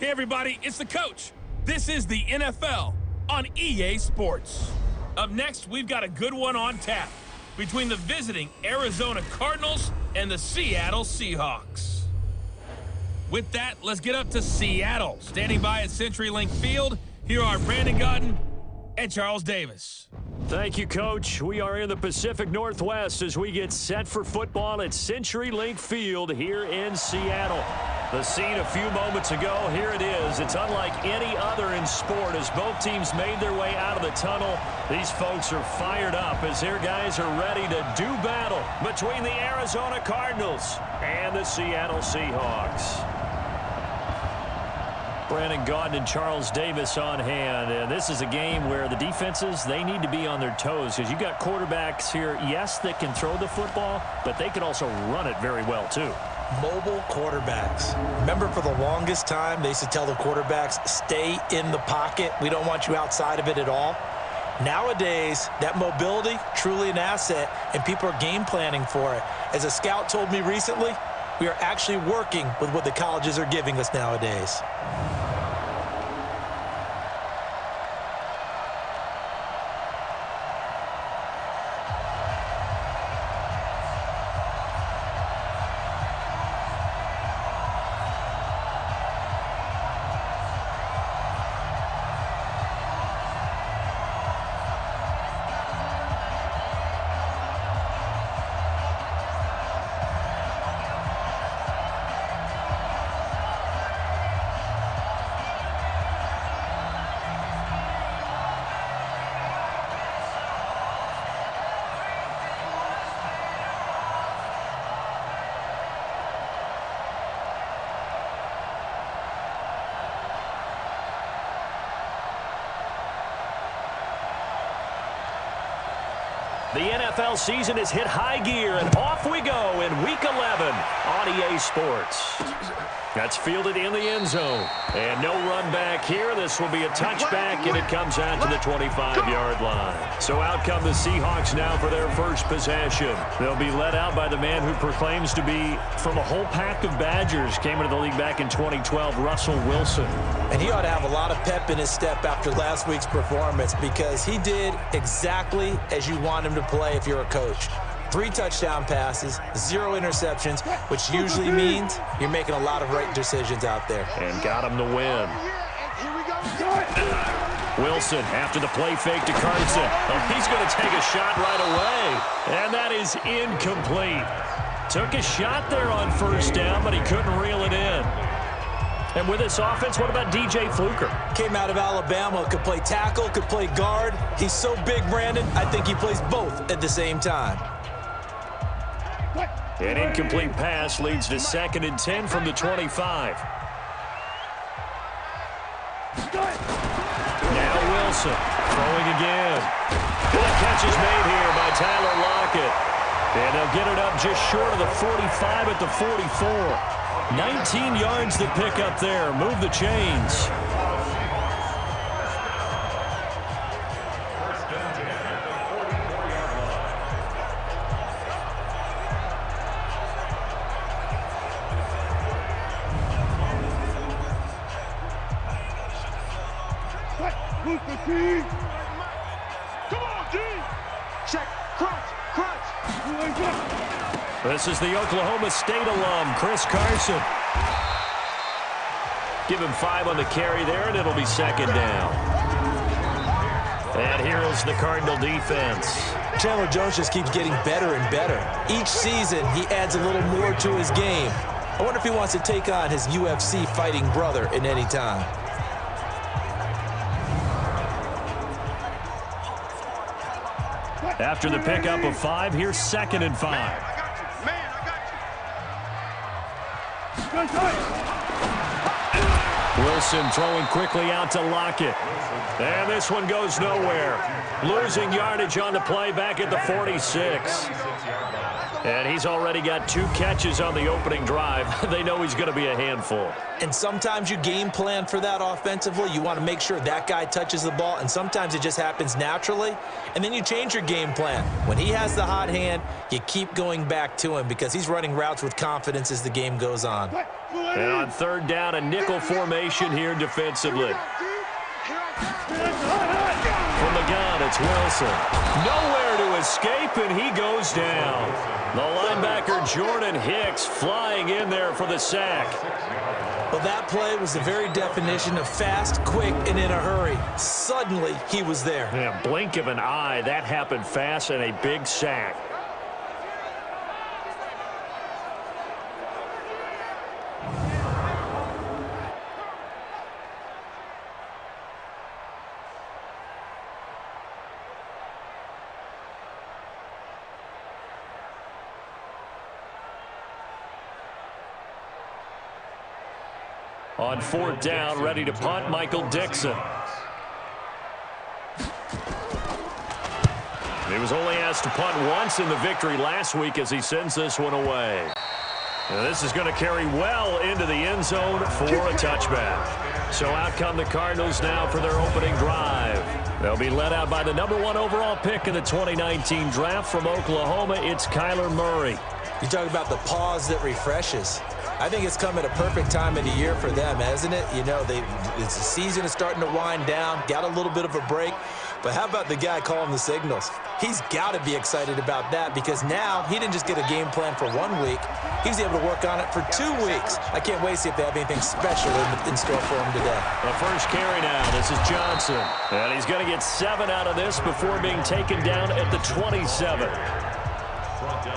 Hey everybody, it's the coach. This is the NFL on EA Sports. Up next, we've got a good one on tap between the visiting Arizona Cardinals and the Seattle Seahawks. With that, let's get up to Seattle. Standing by at CenturyLink Field, here are Brandon Gaudin and Charles Davis. Thank you, Coach. We are in the Pacific Northwest as we get set for football at CenturyLink Field here in Seattle. The scene a few moments ago, here it is. It's unlike any other in sport as both teams made their way out of the tunnel. These folks are fired up as their guys are ready to do battle between the Arizona Cardinals and the Seattle Seahawks. Brandon Gaudin and Charles Davis on hand. And this is a game where the defenses, they need to be on their toes because you've got quarterbacks here, yes, that can throw the football, but they can also run it very well, too. Mobile quarterbacks. Remember, for the longest time, they used to tell the quarterbacks, stay in the pocket. We don't want you outside of it at all. Nowadays, that mobility, truly an asset, and people are game planning for it. As a scout told me recently, we are actually working with what the colleges are giving us nowadays. The NFL season has hit high gear, and off we go in Week 11 on EA Sports. That's fielded in the end zone. And no run back here. This will be a touchback, and it comes out to the 25-yard line. So out come the Seahawks now for their first possession. They'll be led out by the man who proclaims to be from a whole pack of Badgers. Came into the league back in 2012, Russell Wilson. And he ought to have a lot of pep in his step after last week's performance because he did exactly as you want him to play if you're a coach. 3 touchdown passes, 0 interceptions, which usually means you're making a lot of right decisions out there. And got him the win. Wilson after the play fake to Carson. Oh, he's going to take a shot right away. And that is incomplete. Took a shot there on first down, but he couldn't reel it in. And with this offense, what about DJ Fluker? Came out of Alabama, could play tackle, could play guard. He's so big, Brandon, I think he plays both at the same time. An incomplete pass leads to 2nd and 10 from the 25. Now Wilson throwing again. Good catch is made here by Tyler Lockett. And they'll get it up just short of the 45 at the 44. 19 yards to pick up there. Move the chains. This is the Oklahoma State alum, Chris Carson. Give him 5 on the carry there, and it'll be 2nd down. And here is the Cardinal defense. Chandler Jones just keeps getting better and better. Each season, he adds a little more to his game. I wonder if he wants to take on his UFC fighting brother at any time. After the pickup of 5, here's 2nd and 5. Wilson throwing quickly out to Lockett. And this one goes nowhere. Losing yardage on the play back at the 46. And he's already got 2 catches on the opening drive. They know he's going to be a handful. And sometimes you game plan for that offensively. You want to make sure that guy touches the ball, and sometimes it just happens naturally. And then you change your game plan. When he has the hot hand, you keep going back to him because he's running routes with confidence as the game goes on. And on 3rd down, a nickel formation here defensively. From the gun, it's Wilson. Nowhere to escape, and he goes down. The linebacker, Jordan Hicks, flying in there for the sack. Well, that play was the very definition of fast, quick, and in a hurry. Suddenly, he was there. Yeah, blink of an eye, that happened fast, and a big sack. On 4th down, ready to punt, Michael Dixon. He was only asked to punt once in the victory last week as he sends this one away. Now this is going to carry well into the end zone for a touchback. So out come the Cardinals now for their opening drive. They'll be led out by the #1 overall pick in the 2019 draft from Oklahoma. It's Kyler Murray. You talk about the pause that refreshes. I think it's come at a perfect time of the year for them, hasn't it? You know, the season is starting to wind down, got a little bit of a break. But how about the guy calling the signals? He's got to be excited about that because now he didn't just get a game plan for 1 week. He was able to work on it for 2 weeks. I can't wait to see if they have anything special in store for him today. The first carry now. This is Johnson. And he's going to get 7 out of this before being taken down at the 27.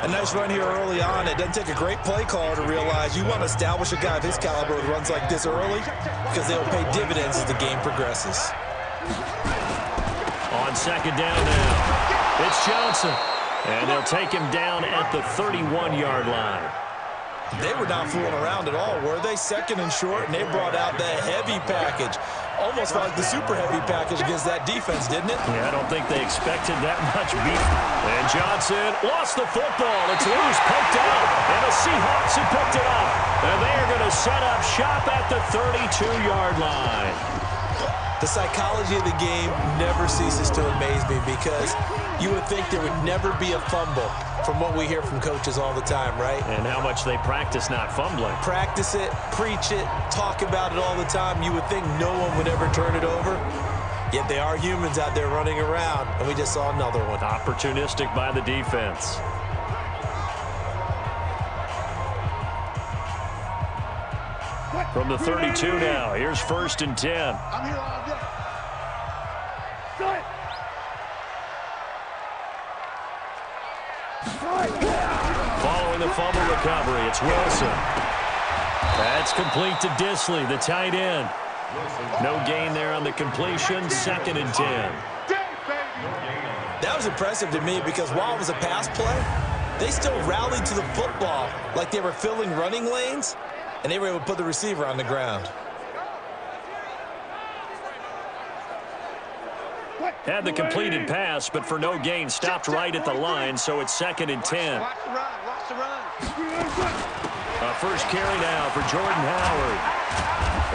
A nice run here early on. It doesn't take a great play caller to realize you want to establish a guy of his caliber with runs like this early because they'll pay dividends as the game progresses. On 2nd down now, it's Johnson. And they'll take him down at the 31-yard line. They were not fooling around at all, were they? 2nd and short, and they brought out the heavy package. Almost felt like the super heavy package against that defense, didn't it? Yeah, I don't think they expected that much beat. And Johnson lost the football. It's loose, poked out, and the Seahawks have picked it up. And they are going to set up shop at the 32-yard line. The psychology of the game never ceases to amaze me because you would think there would never be a fumble from what we hear from coaches all the time, right? And how much they practice not fumbling. Practice it, preach it, talk about it all the time. You would think no one would ever turn it over. Yet they are humans out there running around, and we just saw another one. Opportunistic by the defense. From the 32 now, here's 1st and 10. I'm here all day. Following the fumble recovery, it's Wilson. That's complete to Disley, the tight end. No gain there on the completion, 2nd and 10. That was impressive to me because while it was a pass play, they still rallied to the football like they were filling running lanes, and they were able to put the receiver on the ground. Had the completed pass, but for no gain, stopped right at the line, so it's 2nd and 10. Watch the run. Watch the run. First carry now for Jordan Howard.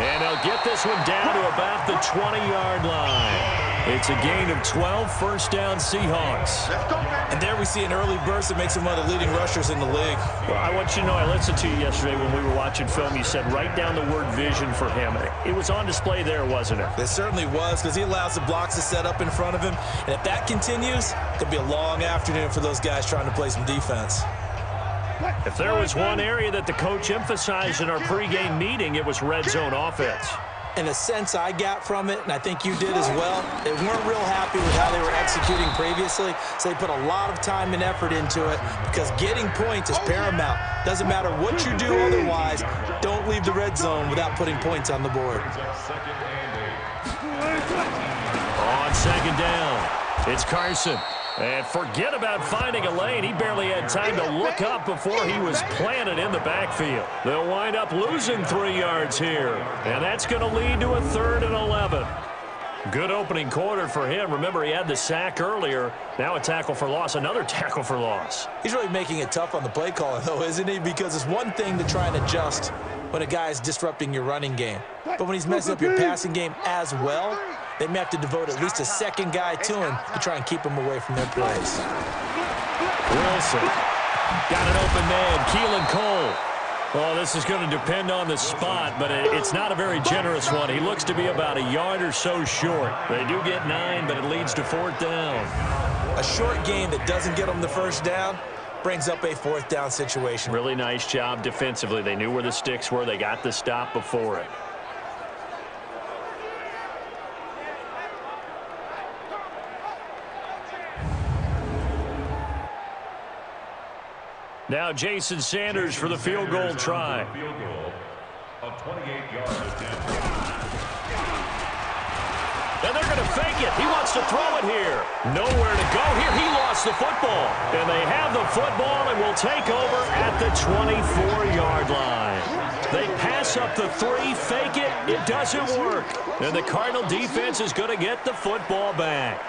And they'll get this one down to about the 20-yard line. It's a gain of 12, 1st down Seahawks. Let's go, man. And there we see an early burst that makes him one of the leading rushers in the league. Well, I want you to know, I listened to you yesterday when we were watching film. You said write down the word vision for him. It was on display there, wasn't it? It certainly was because he allows the blocks to set up in front of him. And if that continues, it could be a long afternoon for those guys trying to play some defense. If there was one area that the coach emphasized in our pregame meeting, it was red zone offense. And the sense I got from it, and I think you did as well, they weren't real happy with how they were executing previously, so they put a lot of time and effort into it because getting points is paramount. Doesn't matter what you do otherwise, don't leave the red zone without putting points on the board. On 2nd down, it's Carson. And forget about finding a lane. He barely had time to look up before he was planted in the backfield. They'll wind up losing 3 yards here. And that's going to lead to a 3rd and 11. Good opening quarter for him. Remember, he had the sack earlier. Now a tackle for loss, another tackle for loss. He's really making it tough on the play caller, though, isn't he? Because it's one thing to try and adjust when a guy is disrupting your running game. But when he's messing up your passing game as well, they may have to devote at least a second guy to him to try and keep him away from their plays. Wilson got an open man, Keelan Cole. Well, this is going to depend on the spot, but it's not a very generous one. He looks to be about a yard or so short. They do get 9, but it leads to 4th down. A short gain that doesn't get them the first down brings up a 4th down situation. Really nice job defensively. They knew where the sticks were. They got the stop before it. Now Jason Sanders for the field goal try. Field goal of 28 yards. And they're going to fake it. He wants to throw it here. Nowhere to go here. He lost the football. And they have the football and will take over at the 24-yard line. They pass up the 3, fake it. It doesn't work. And the Cardinal defense is going to get the football back.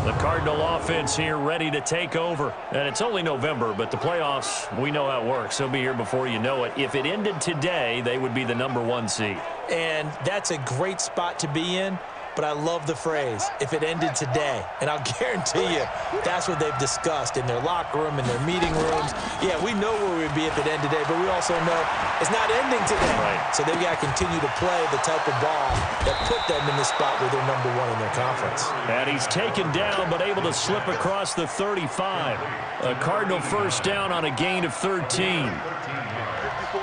The Cardinal offense here ready to take over. And it's only November, but the playoffs, we know how it works. They'll be here before you know it. If it ended today, they would be the #1 seed. And that's a great spot to be in. But I love the phrase, if it ended today. And I'll guarantee you, that's what they've discussed in their locker room, in their meeting rooms. Yeah, we know where we'd be if it ended today, but we also know it's not ending today. Right. So they've got to continue to play the type of ball that put them in the spot where they're #1 in their conference. And he's taken down, but able to slip across the 35. A Cardinal first down on a gain of 13.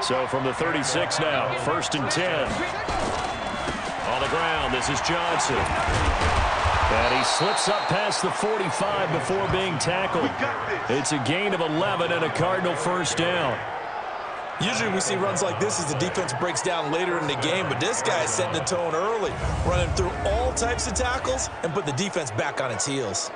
So from the 36 now, 1st and 10. On the ground, this is Johnson. And he slips up past the 45 before being tackled. It's a gain of 11 and a Cardinal first down. Usually we see runs like this as the defense breaks down later in the game, but this guy is setting the tone early, running through all types of tackles and put the defense back on its heels.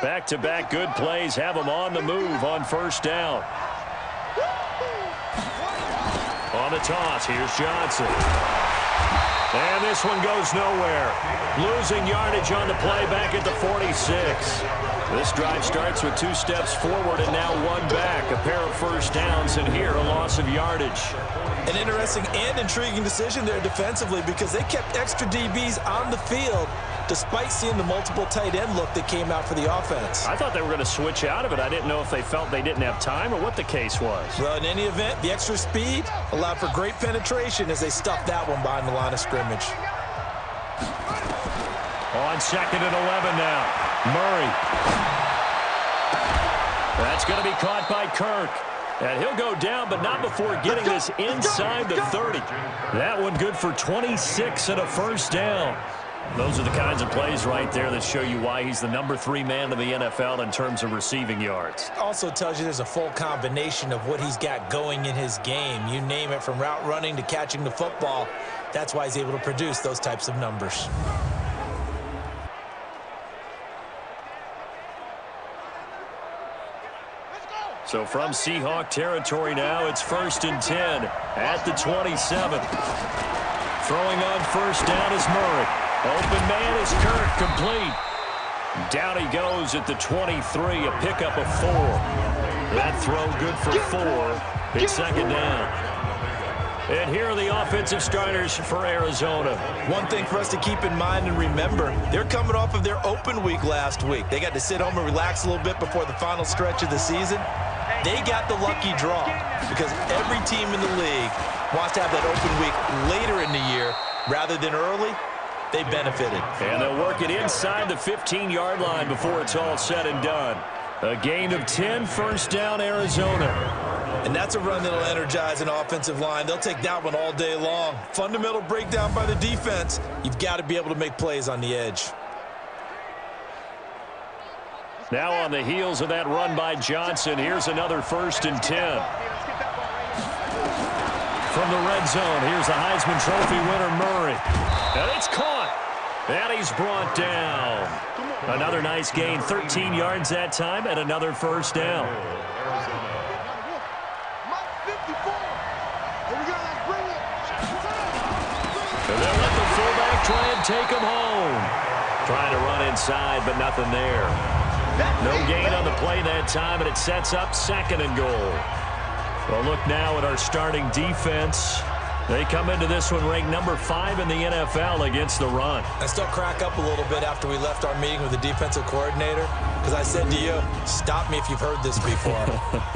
Back-to-back good plays have them on the move on first down. On the toss, here's Johnson. And this one goes nowhere. Losing yardage on the play back at the 46. This drive starts with 2 steps forward and now 1 back. A pair of first downs, and here a loss of yardage. An interesting and intriguing decision there defensively because they kept extra DBs on the field despite seeing the multiple tight end look that came out for the offense. I thought they were going to switch out of it. I didn't know if they felt they didn't have time or what the case was. Well, in any event, the extra speed allowed for great penetration as they stuffed that one behind the line of scrimmage. On 2nd and 11 now. Murray. That's going to be caught by Kirk. And he'll go down, but not before getting this inside the 30. That one good for 26 and a first down. Those are the kinds of plays right there that show you why he's the #3 man in the NFL in terms of receiving yards. Also tells you there's a full combination of what he's got going in his game. You name it, from route running to catching the football. That's why he's able to produce those types of numbers. So from Seahawk territory now, it's 1st and 10 at the 27. Throwing on first down is Murray. Open man is Kirk, complete. Down he goes at the 23, a pickup of 4. That throw good for 4. It's 2nd down. And here are the offensive starters for Arizona. One thing for us to keep in mind and remember, they're coming off of their open week last week. They got to sit home and relax a little bit before the final stretch of the season. They got the lucky draw because every team in the league wants to have that open week later in the year rather than early. They benefited. And they'll work it inside the 15-yard line before it's all said and done. A gain of 10, first down, Arizona. And that's a run that'll energize an offensive line. They'll take that one all day long. Fundamental breakdown by the defense. You've got to be able to make plays on the edge. Now on the heels of that run by Johnson, here's another 1st and 10. From the red zone, here's the Heisman Trophy winner, Murray. And it's caught. And he's brought down. Another nice gain, 13 yards that time, and another 1st down. And they'll let the fullback try and take him home. Trying to run inside, but nothing there. No gain on the play that time, and it sets up 2nd and goal. Well, look now at our starting defense. They come into this one ranked number 5 in the NFL against the run. I still crack up a little bit after we left our meeting with the defensive coordinator because I said to you, stop me if you've heard this before.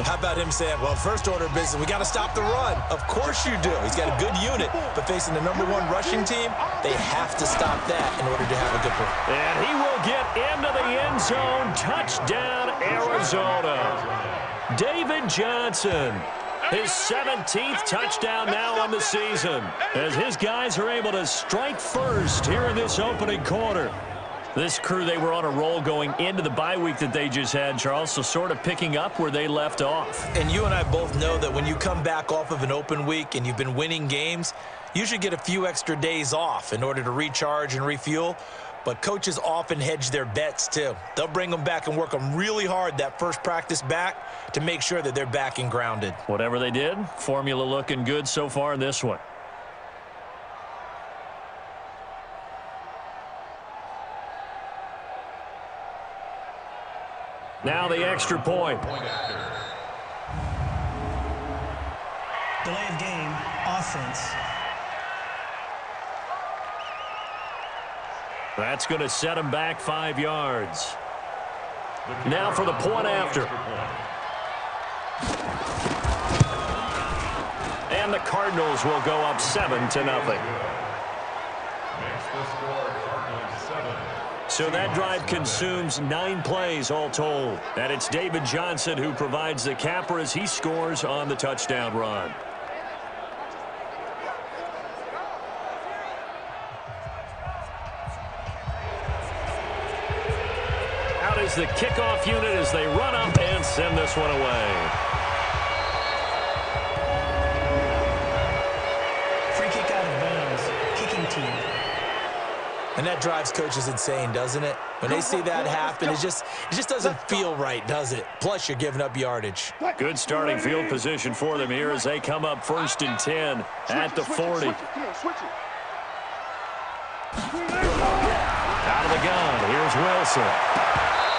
How about him saying, well, first order of business, we got to stop the run. Of course you do. He's got a good unit, but facing the #1 rushing team, they have to stop that in order to have a good performance. And he will get into the end zone. Touchdown, Arizona. David Johnson. His 17th touchdown now on the season as his guys are able to strike first here in this opening quarter. This crew, they were on a roll going into the bye week that they just had, Charles, so sort of picking up where they left off. And you and I both know that when you come back off of an open week and you've been winning games, you should get a few extra days off in order to recharge and refuel. But coaches often hedge their bets, too. They'll bring them back and work them really hard that first practice back to make sure that they're back and grounded. Whatever they did, formula looking good so far in this one. Now the extra point. Delay of game, offense. That's going to set him back 5 yards. Now for the point after. And the Cardinals will go up 7-0. So that drive consumes 9 plays all told. And it's David Johnson who provides the capper as he scores on the touchdown run. Out is the kickoff unit as they run up and send this one away. Free kick out of bounds. Kicking team. And that drives coaches insane, doesn't it? When they see that happen, it just doesn't feel right, does it? Plus, you're giving up yardage. Good starting field position for them here as they come up 1st and 10 at the 40. Out of the gun, here's Wilson.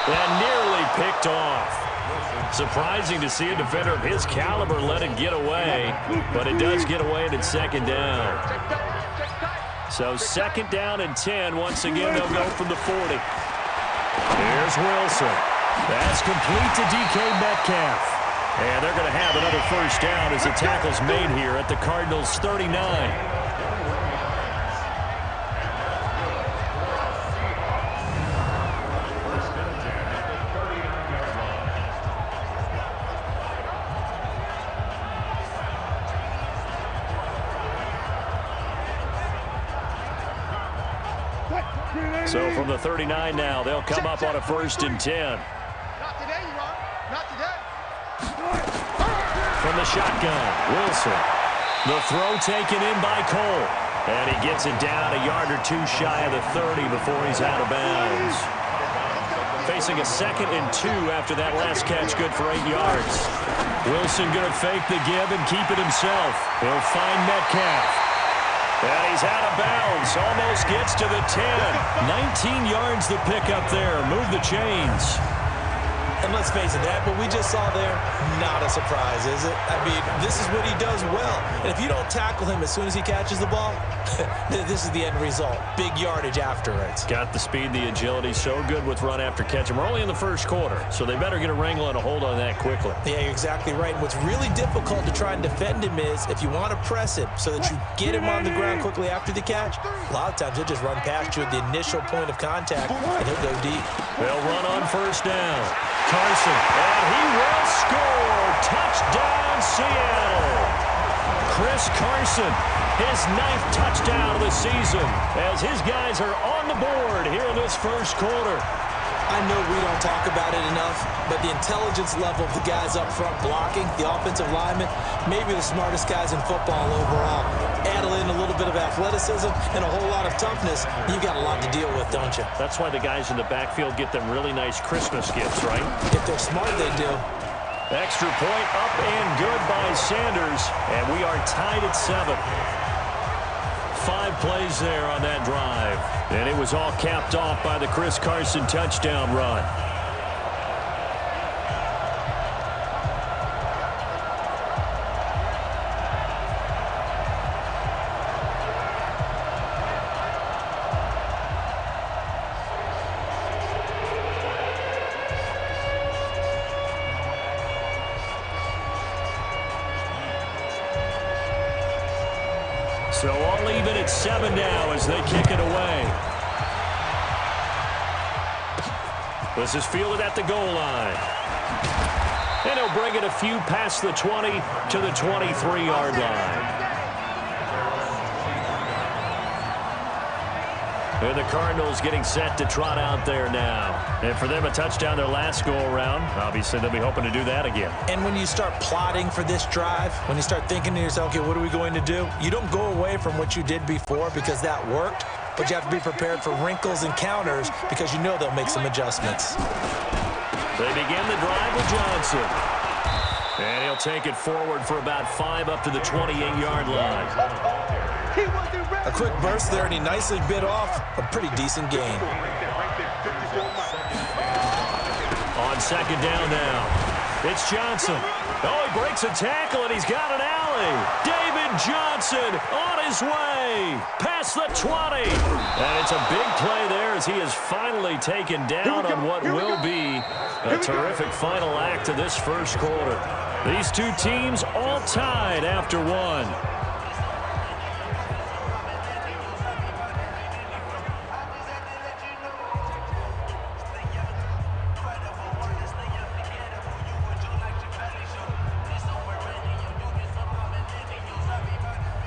And nearly picked off. Surprising to see a defender of his caliber let it get away, but it does get away and it's 2nd down. So 2nd down and 10. Once again, they'll go from the 40. Here's Wilson. That's complete to DK Metcalf. And they're going to have another 1st down as the tackle's made here at the Cardinals' 39. So from the 39 now, they'll come up on a 1st and 10. Not today, you are. Not today. From the shotgun, Wilson. The throw taken in by Cole. And he gets it down a yard or 2 shy of the 30 before he's out of bounds. Facing a 2nd and 2 after that last catch, good for 8 yards. Wilson going to fake the give and keep it himself. He'll find Metcalf. And he's out of bounds. Almost gets to the 10. 19 yards the pick up there. Move the chains. And let's face it, that what we just saw there, not a surprise, is it? I mean, this is what he does well. And if you don't tackle him as soon as he catches the ball, this is the end result. Big yardage afterwards. Got the speed, the agility, so good with run after catch. And we're only in the 1st quarter, so they better get a wrangle and a hold on that quickly. Yeah, you're exactly right. What's really difficult to try and defend him is if you want to press him so that you get him on the ground quickly after the catch, a lot of times he'll just run past you at the initial point of contact, and he'll go deep. They'll run on 1st down. Carson, and he will score. Touchdown, Seattle. Chris Carson, his 9th touchdown of the season as his guys are on the board here in this 1st quarter. I know we don't talk about it enough, but the intelligence level of the guys up front blocking, the offensive linemen, maybe the smartest guys in football overall. Add in a little bit of athleticism and a whole lot of toughness, you've got a lot to deal with, don't you? That's why the guys in the backfield get them really nice Christmas gifts, right? If they're smart, they do. Extra point up and good by Sanders, and we are tied at 7. 5 plays there on that drive. And it was all capped off by the Chris Carson touchdown run. So all even at 7 now as they kick it away. This is fielded at the goal line. And he'll bring it a few past the 20 to the 23-yard line. And the Cardinals getting set to trot out there now. And for them, a touchdown their last go-around. Obviously, they'll be hoping to do that again. And when you start plotting for this drive, when you start thinking to yourself, okay, what are we going to do? You don't go away from what you did before because that worked, but you have to be prepared for wrinkles and counters because you know they'll make some adjustments. They begin the drive with Johnson. And he'll take it forward for about 5 up to the 28-yard line. A quick burst there, and he nicely bit off a pretty decent gain. On second down now, it's Johnson. Oh, he breaks a tackle, and he's got an alley. David Johnson on his way past the 20. And it's a big play there as he is finally taken down on what will be a terrific final act of this first quarter. These two teams all tied after 1.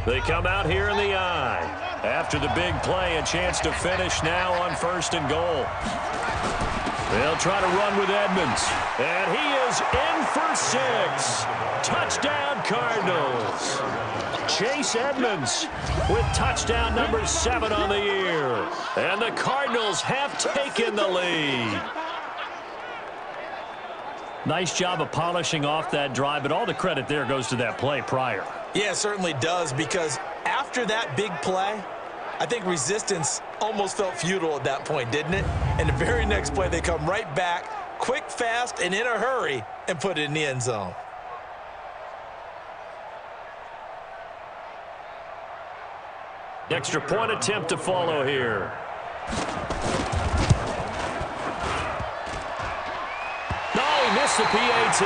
They come out here in the I. After the big play, a chance to finish now on 1st and goal. They'll try to run with Edmonds. And he is in for 6. Touchdown, Cardinals. Chase Edmonds with touchdown number 7 on the year. And the Cardinals have taken the lead. Nice job of polishing off that drive, but all the credit there goes to that play prior. Yeah, it certainly does, because after that big play, I think resistance almost felt futile at that point, didn't it? And the very next play, they come right back, quick, fast, and in a hurry, and put it in the end zone. Extra point attempt to follow here. No, he missed the PAT.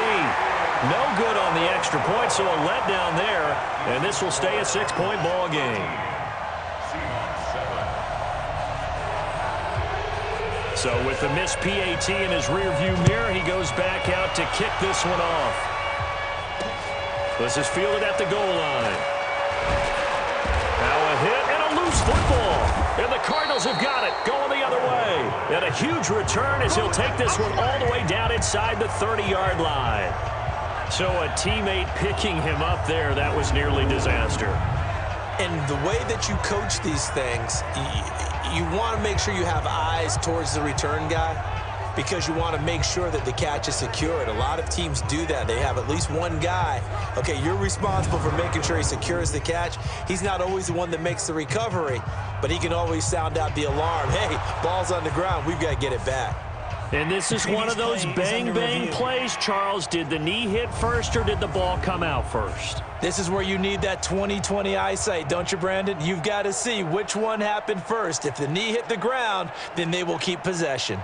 No good on the extra point, so a letdown there, and this will stay a 6-point ball game. So with the missed PAT in his rearview mirror, he goes back out to kick this one off. This is fielded at the goal line. Now a hit and a loose football. And the Cardinals have got it, going the other way. And a huge return as he'll take this one all the way down inside the 30-yard line. So a teammate picking him up there, that was nearly disaster. And the way that you coach these things, you want to make sure you have eyes towards the return guy because you want to make sure that the catch is secured. A lot of teams do that. They have at least one guy. Okay, you're responsible for making sure he secures the catch. He's not always the one that makes the recovery, but he can always sound out the alarm. Hey, ball's on the ground. We've got to get it back. And this is one of those bang-bang plays, Charles. Did the knee hit first or did the ball come out first? This is where you need that 20/20 eyesight, don't you, Brandon? You've got to see which one happened first. If the knee hit the ground, then they will keep possession.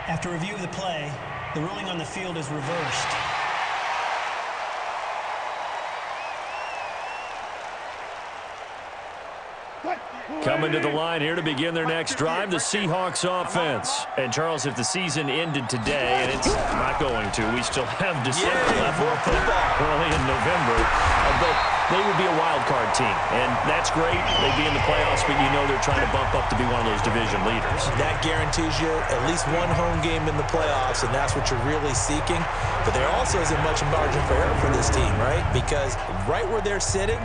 After review of the play, the ruling on the field is reversed. coming to the line here to begin their next drive, the Seahawks offense. And, Charles, if the season ended today, and it's not going to, we still have December left, early in November, but they would be a wild card team. And that's great. They'd be in the playoffs, but you know they're trying to bump up to be one of those division leaders. That guarantees you at least one home game in the playoffs, and that's what you're really seeking. But there also isn't much margin for error for this team, right? Because right where they're sitting,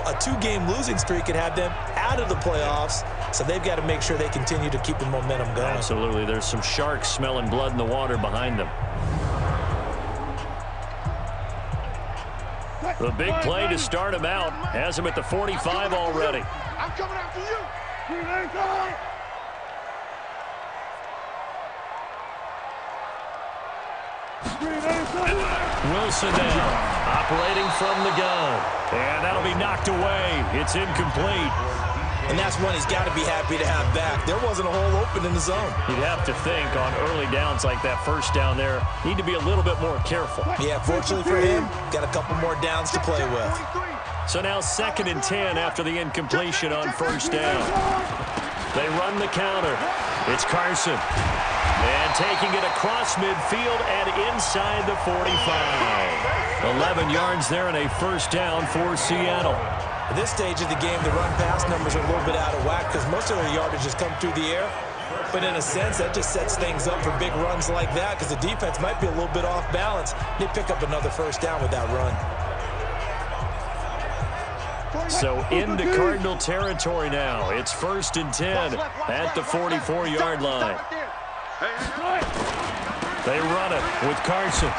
a 2-game losing streak could have them out of the playoffs, so they've got to make sure they continue to keep the momentum going. Absolutely. There's some sharks smelling blood in the water behind them. The big play to start him out has him at the 45 already. I'm coming after you. Wilson now, operating from the gun. And that'll be knocked away. It's incomplete. And that's one he's got to be happy to have back. There wasn't a hole open in the zone. You'd have to think on early downs like that first down there, need to be a little bit more careful. Yeah, fortunately for him, got a couple more downs to play with. So now 2nd and 10 after the incompletion on first down. They run the counter. It's Carson. And taking it across midfield and inside the 45. 11 yards there and a first down for Seattle. At this stage of the game, the run-pass numbers are a little bit out of whack because most of their yardage has come through the air. But in a sense, that just sets things up for big runs like that because the defense might be a little bit off balance. They pick up another first down with that run. So into Cardinal territory now. It's 1st and 10 at the 44-yard line. They run it with Carson.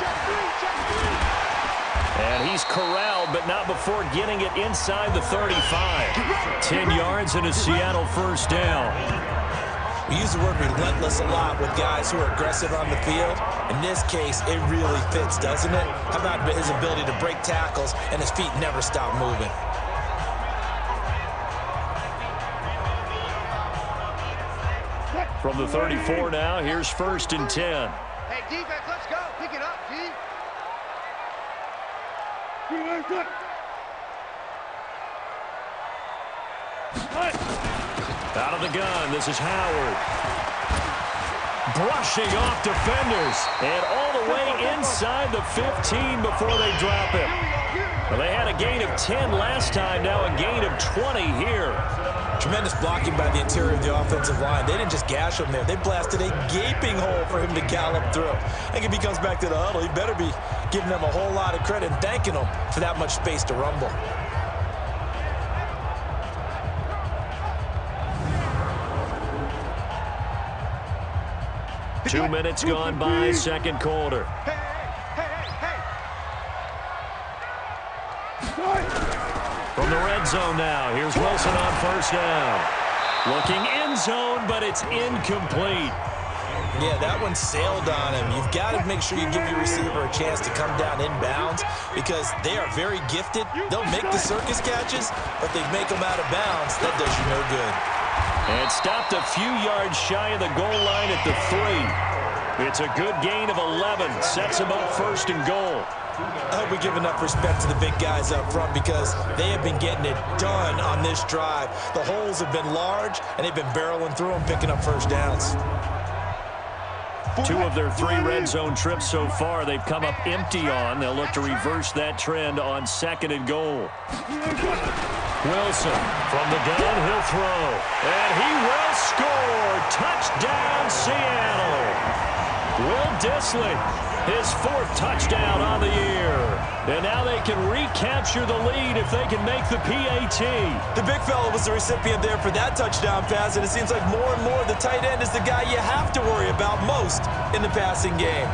And he's corralled, but not before getting it inside the 35. 10 yards and a Seattle first down. We use the word relentless a lot with guys who are aggressive on the field. In this case, it really fits, doesn't it? How about his ability to break tackles and his feet never stop moving? From the 34 now, here's 1st and 10. Hey, defense, let's go. Pick it up, D. Out of the gun, this is Howard. Brushing off defenders. And all the way inside the 15 before they drop him. Well, they had a gain of 10 last time, now a gain of 20 here. Tremendous blocking by the interior of the offensive line. They didn't just gash him there. They blasted a gaping hole for him to gallop through. I think if he comes back to the huddle, he better be giving them a whole lot of credit and thanking them for that much space to rumble. Two minutes gone by, second quarter. From the red zone now, here's Wilson on first down. Looking end zone, but it's incomplete. Yeah, that one sailed on him. You've got to make sure you give your receiver a chance to come down inbounds because they are very gifted. They'll make the circus catches, but they make them out of bounds. That does you no good. And stopped a few yards shy of the goal line at the 3. It's a good gain of 11. Sets them up 1st and goal. I hope we give enough respect to the big guys up front because they have been getting it done on this drive. The holes have been large, and they've been barreling through them, picking up first downs. 2 of their 3 red zone trips so far, they've come up empty on. They'll look to reverse that trend on 2nd and goal. Wilson from the gun, he'll throw. And he will score. Touchdown, Seattle. Will Dissly, his 4th touchdown on the year. And now they can recapture the lead if they can make the PAT. The big fella was the recipient there for that touchdown pass, and it seems like more and more the tight end is the guy you have to worry about most in the passing game.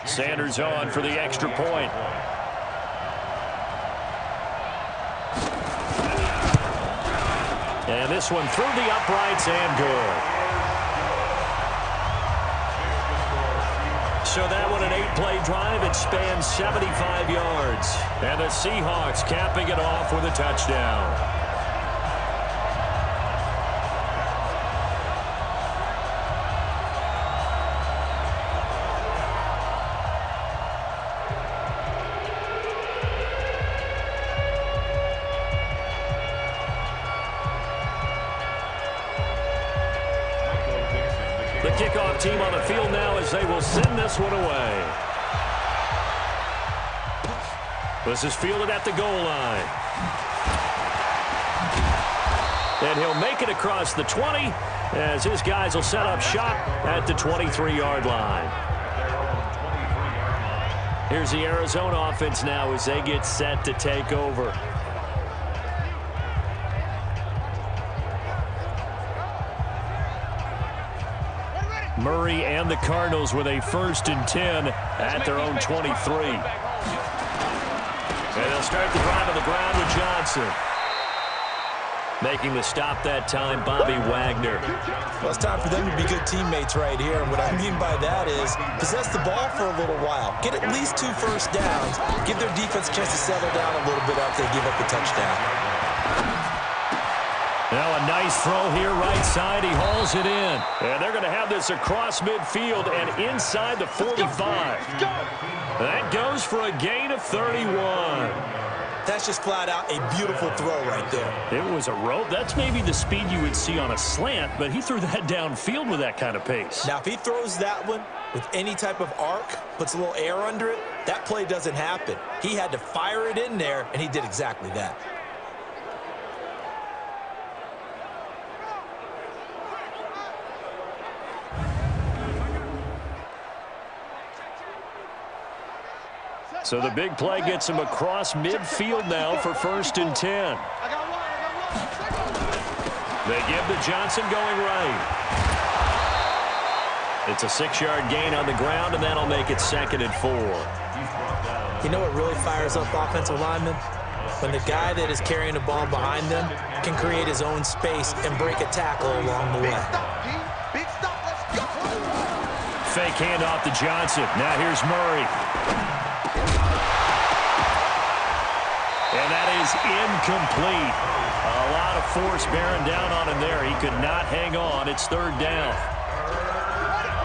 Sanders on for the extra point. And this one through the uprights and good. So that one, an 8-play drive. It spans 75 yards. And the Seahawks capping it off with a touchdown. The kickoff team on the field now as they will send this one away. This is fielded at the goal line. And he'll make it across the 20 as his guys will set up shop at the 23-yard line. Here's the Arizona offense now as they get set to take over. Murray and the Cardinals with a 1st and 10 at their own 23. And they'll start the drive on the ground with Johnson. Making the stop that time, Bobby Wagner. Well, it's time for them to be good teammates right here. And what I mean by that is possess the ball for a little while. Get at least 2 first downs. Give their defense a chance to settle down a little bit after they give up the touchdown. Now a nice throw here right side. He hauls it in. And they're going to have this across midfield and inside the 45. That goes for a gain of 31. That's just flat out a beautiful throw right there. It was a rope. That's maybe the speed you would see on a slant, but he threw that downfield with that kind of pace. Now, if he throws that one with any type of arc, puts a little air under it, that play doesn't happen. He had to fire it in there, and he did exactly that. So the big play gets him across midfield now for 1st and 10. They give to Johnson going right. It's a 6-yard gain on the ground, and that'll make it 2nd and 4. You know what really fires up offensive linemen? When the guy that is carrying the ball behind them can create his own space and break a tackle along the way. Fake handoff to Johnson. Now here's Murray. And that is incomplete. A lot of force bearing down on him there. He could not hang on. It's 3rd down.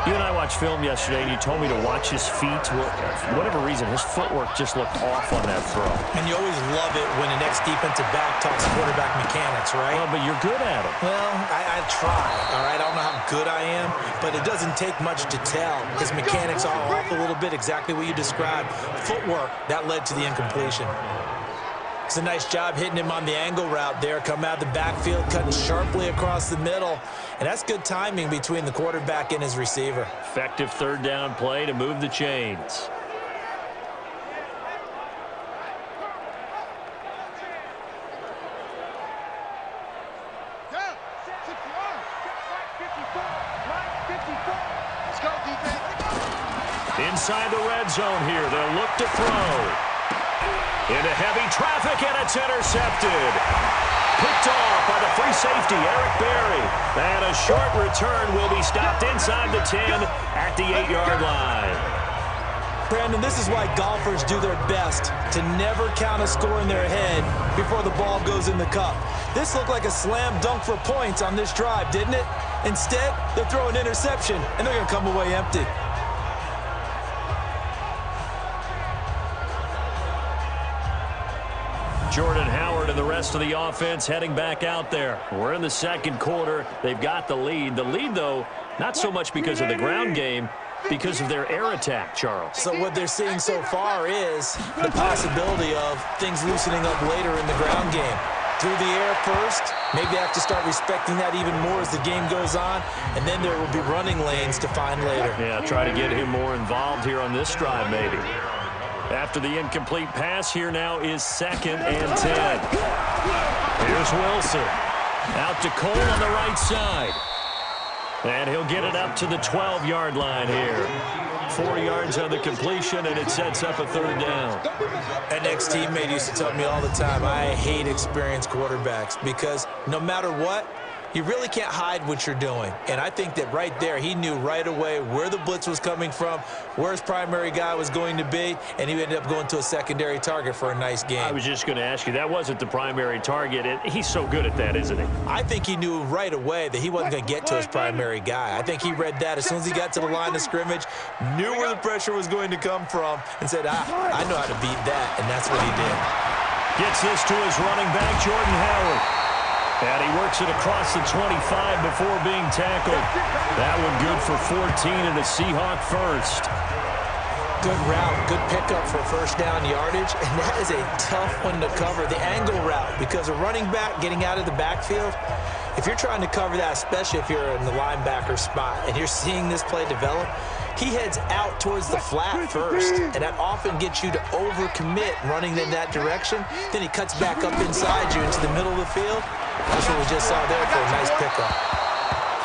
You and I watched film yesterday, and you told me to watch his feet. For whatever reason, his footwork just looked off on that throw. And you always love it when the next defensive back talks quarterback mechanics, right? Well, but you're good at it. Well, I try, all right? I don't know how good I am, but it doesn't take much to tell. His mechanics are off a little bit, exactly what you described. Footwork, that led to the incompletion. It's a nice job hitting him on the angle route there. Come out of the backfield, cutting sharply across the middle. And that's good timing between the quarterback and his receiver. Effective 3rd down play to move the chains. Inside the red zone here. They'll look to throw. Into heavy traffic, and it's intercepted. Picked off by the free safety, Eric Berry. And a short return will be stopped inside the 10 at the 8-yard line. Brandon, this is why golfers do their best to never count a score in their head before the ball goes in the cup. This looked like a slam dunk for points on this drive, didn't it? Instead, they're throwing interception, and they're going to come away empty. Jordan Howard and the rest of the offense heading back out there. We're in the 2nd quarter. They've got the lead. The lead, though, not so much because of the ground game, because of their air attack, Charles. So what they're seeing so far is the possibility of things loosening up later in the ground game. Through the air first, maybe they have to start respecting that even more as the game goes on, and then there will be running lanes to find later. Yeah, try to get him more involved here on this drive, maybe. After the incomplete pass, here now is 2nd and 10. Here's Wilson. Out to Cole on the right side. And he'll get it up to the 12-yard line here. 4 yards on the completion, and it sets up a 3rd down. An ex-teammate used to tell me all the time, I hate experienced quarterbacks because no matter what, You really can't hide what you're doing. And I think that right there, he knew right away where the blitz was coming from, where his primary guy was going to be, and he ended up going to a secondary target for a nice game. I was just going to ask you, that wasn't the primary target. He's so good at that, isn't he? I think he knew right away that he wasn't going to get to his primary guy. I think he read that as soon as he got to the line of scrimmage, knew where the pressure was going to come from, and said, I know how to beat that, and that's what he did. Gets this to his running back, Jordan Howard. And he works it across the 25 before being tackled. That one good for 14 and a Seahawk first. Good route, good pickup for first down yardage, and that is a tough one to cover, the angle route, because a running back getting out of the backfield, if you're trying to cover that, especially if you're in the linebacker spot and you're seeing this play develop, he heads out towards the flat first, and that often gets you to overcommit running in that direction. Then he cuts back up inside you into the middle of the field. That's what we just saw there for a nice pickup.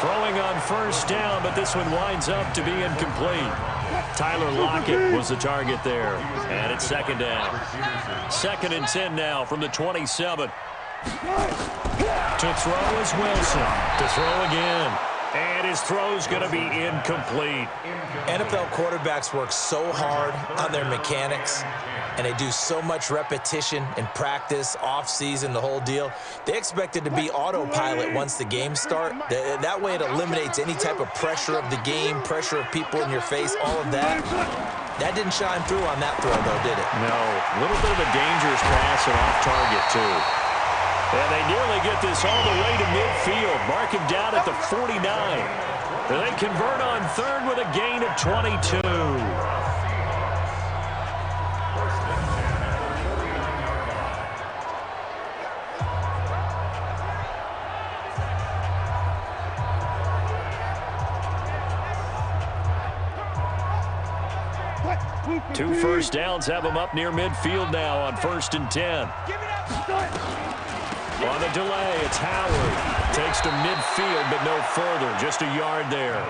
Throwing on first down, but this one winds up to be incomplete. Tyler Lockett was the target there, and it's second down. 2nd and 10 now from the 27. To throw is Wilson. To throw again. And his throw's going to be incomplete. NFL quarterbacks work so hard on their mechanics, and they do so much repetition and practice, off-season, the whole deal. They expect it to be autopilot once the games start. That way it eliminates any type of pressure of the game, pressure of people in your face, all of that. That didn't shine through on that throw, though, did it? No. A little bit of a dangerous pass and off target, too. And they nearly get this all the way to midfield. Mark him down at the 49. And they convert on 3rd with a gain of 22. Two first downs have them up near midfield now on 1st and 10. On the delay, it's Howard. Takes to midfield, but no further. Just a yard there.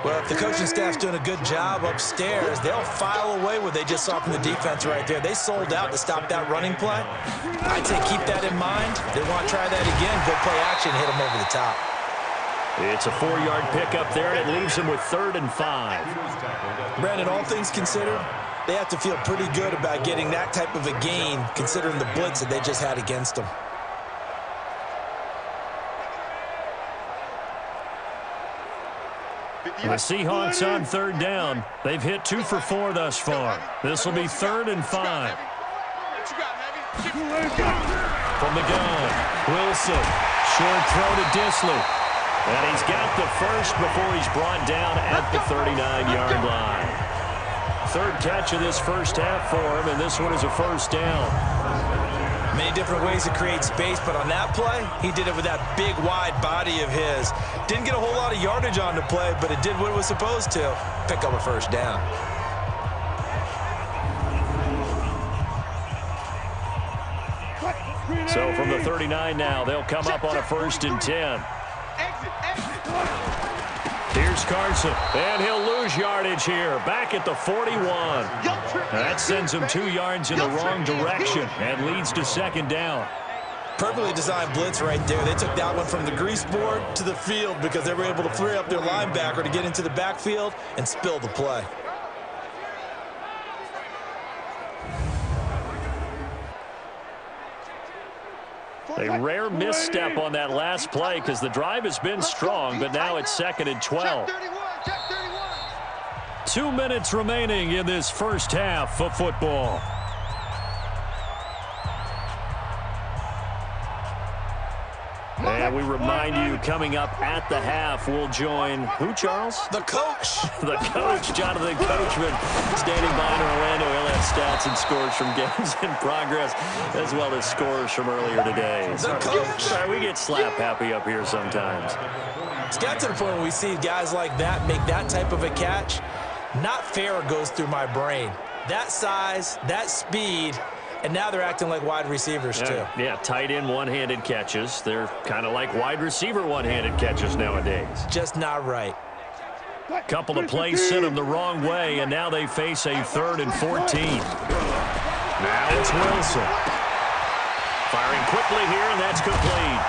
Well, if the coaching staff's doing a good job upstairs, they'll file away what they just saw from the defense right there. They sold out to stop that running play. I'd say keep that in mind. They want to try that again. Go play action, hit them over the top. It's a 4-yard pickup there, and it leaves them with 3rd and 5. Brandon, all things considered, they have to feel pretty good about getting that type of a gain, considering the blitz that they just had against them. The Seahawks on 3rd down. They've hit 2 for 4 thus far. This will be 3rd and 5. From the gun, Wilson. Short throw to Disley. And he's got the first before he's brought down at the 39-yard line. 3rd catch of this first half for him, and this one is a first down. Many different ways to create space, but on that play, he did it with that big, wide body of his. Didn't get a whole lot of yardage on the play, but it did what it was supposed to. Pick up a first down. So from the 39 now, they'll come up on a 1st and 10. Here's Carson, and he'll lose yardage here. Back at the 41. That sends him 2 yards in the wrong direction and leads to 2nd down. Perfectly designed blitz right there. They took that one from the grease board to the field because they were able to free up their linebacker to get into the backfield and spill the play. A rare misstep on that last play because the drive has been strong, but now it's 2nd and 12. 2 minutes remaining in this first half of football. And we remind you, coming up at the half, we'll join who, Charles? The coach. The coach, Jonathan Coachman, standing by in Orlando. He'll have stats and scores from games in progress, as well as scores from earlier today. The coach. Sorry, we get slap happy up here sometimes. It's got to the point where we see guys like that make that type of a catch. Not fair goes through my brain. That size, that speed, and now they're acting like wide receivers, too. Yeah, tight end one-handed catches. They're kind of like wide receiver one-handed catches nowadays. Just not right. Couple of plays sent them the wrong way, and now they face a 3rd and 14. Now it's Wilson. Firing quickly here, and that's complete.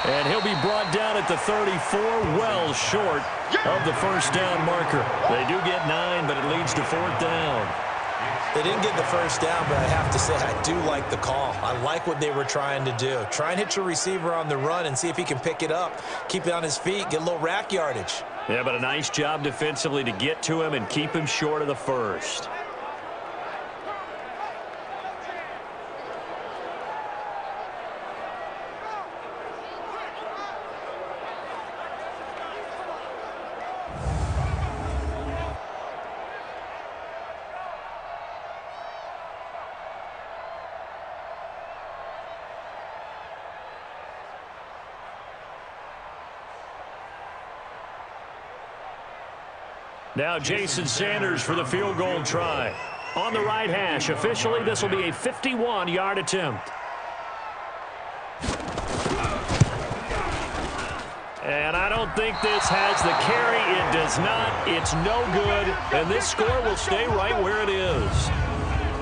And he'll be brought down at the 34, well short of the first down marker. They do get 9, but it leads to 4th down. They didn't get the first down, but I have to say I do like the call. I like what they were trying to do. Try and hit your receiver on the run and see if he can pick it up, keep it on his feet, get a little rack yardage. Yeah, but a nice job defensively to get to him and keep him short of the first. Now Jason Sanders for the field goal try. On the right hash, officially this will be a 51-yard attempt. And I don't think this has the carry. It does not. It's no good. And this score will stay right where it is.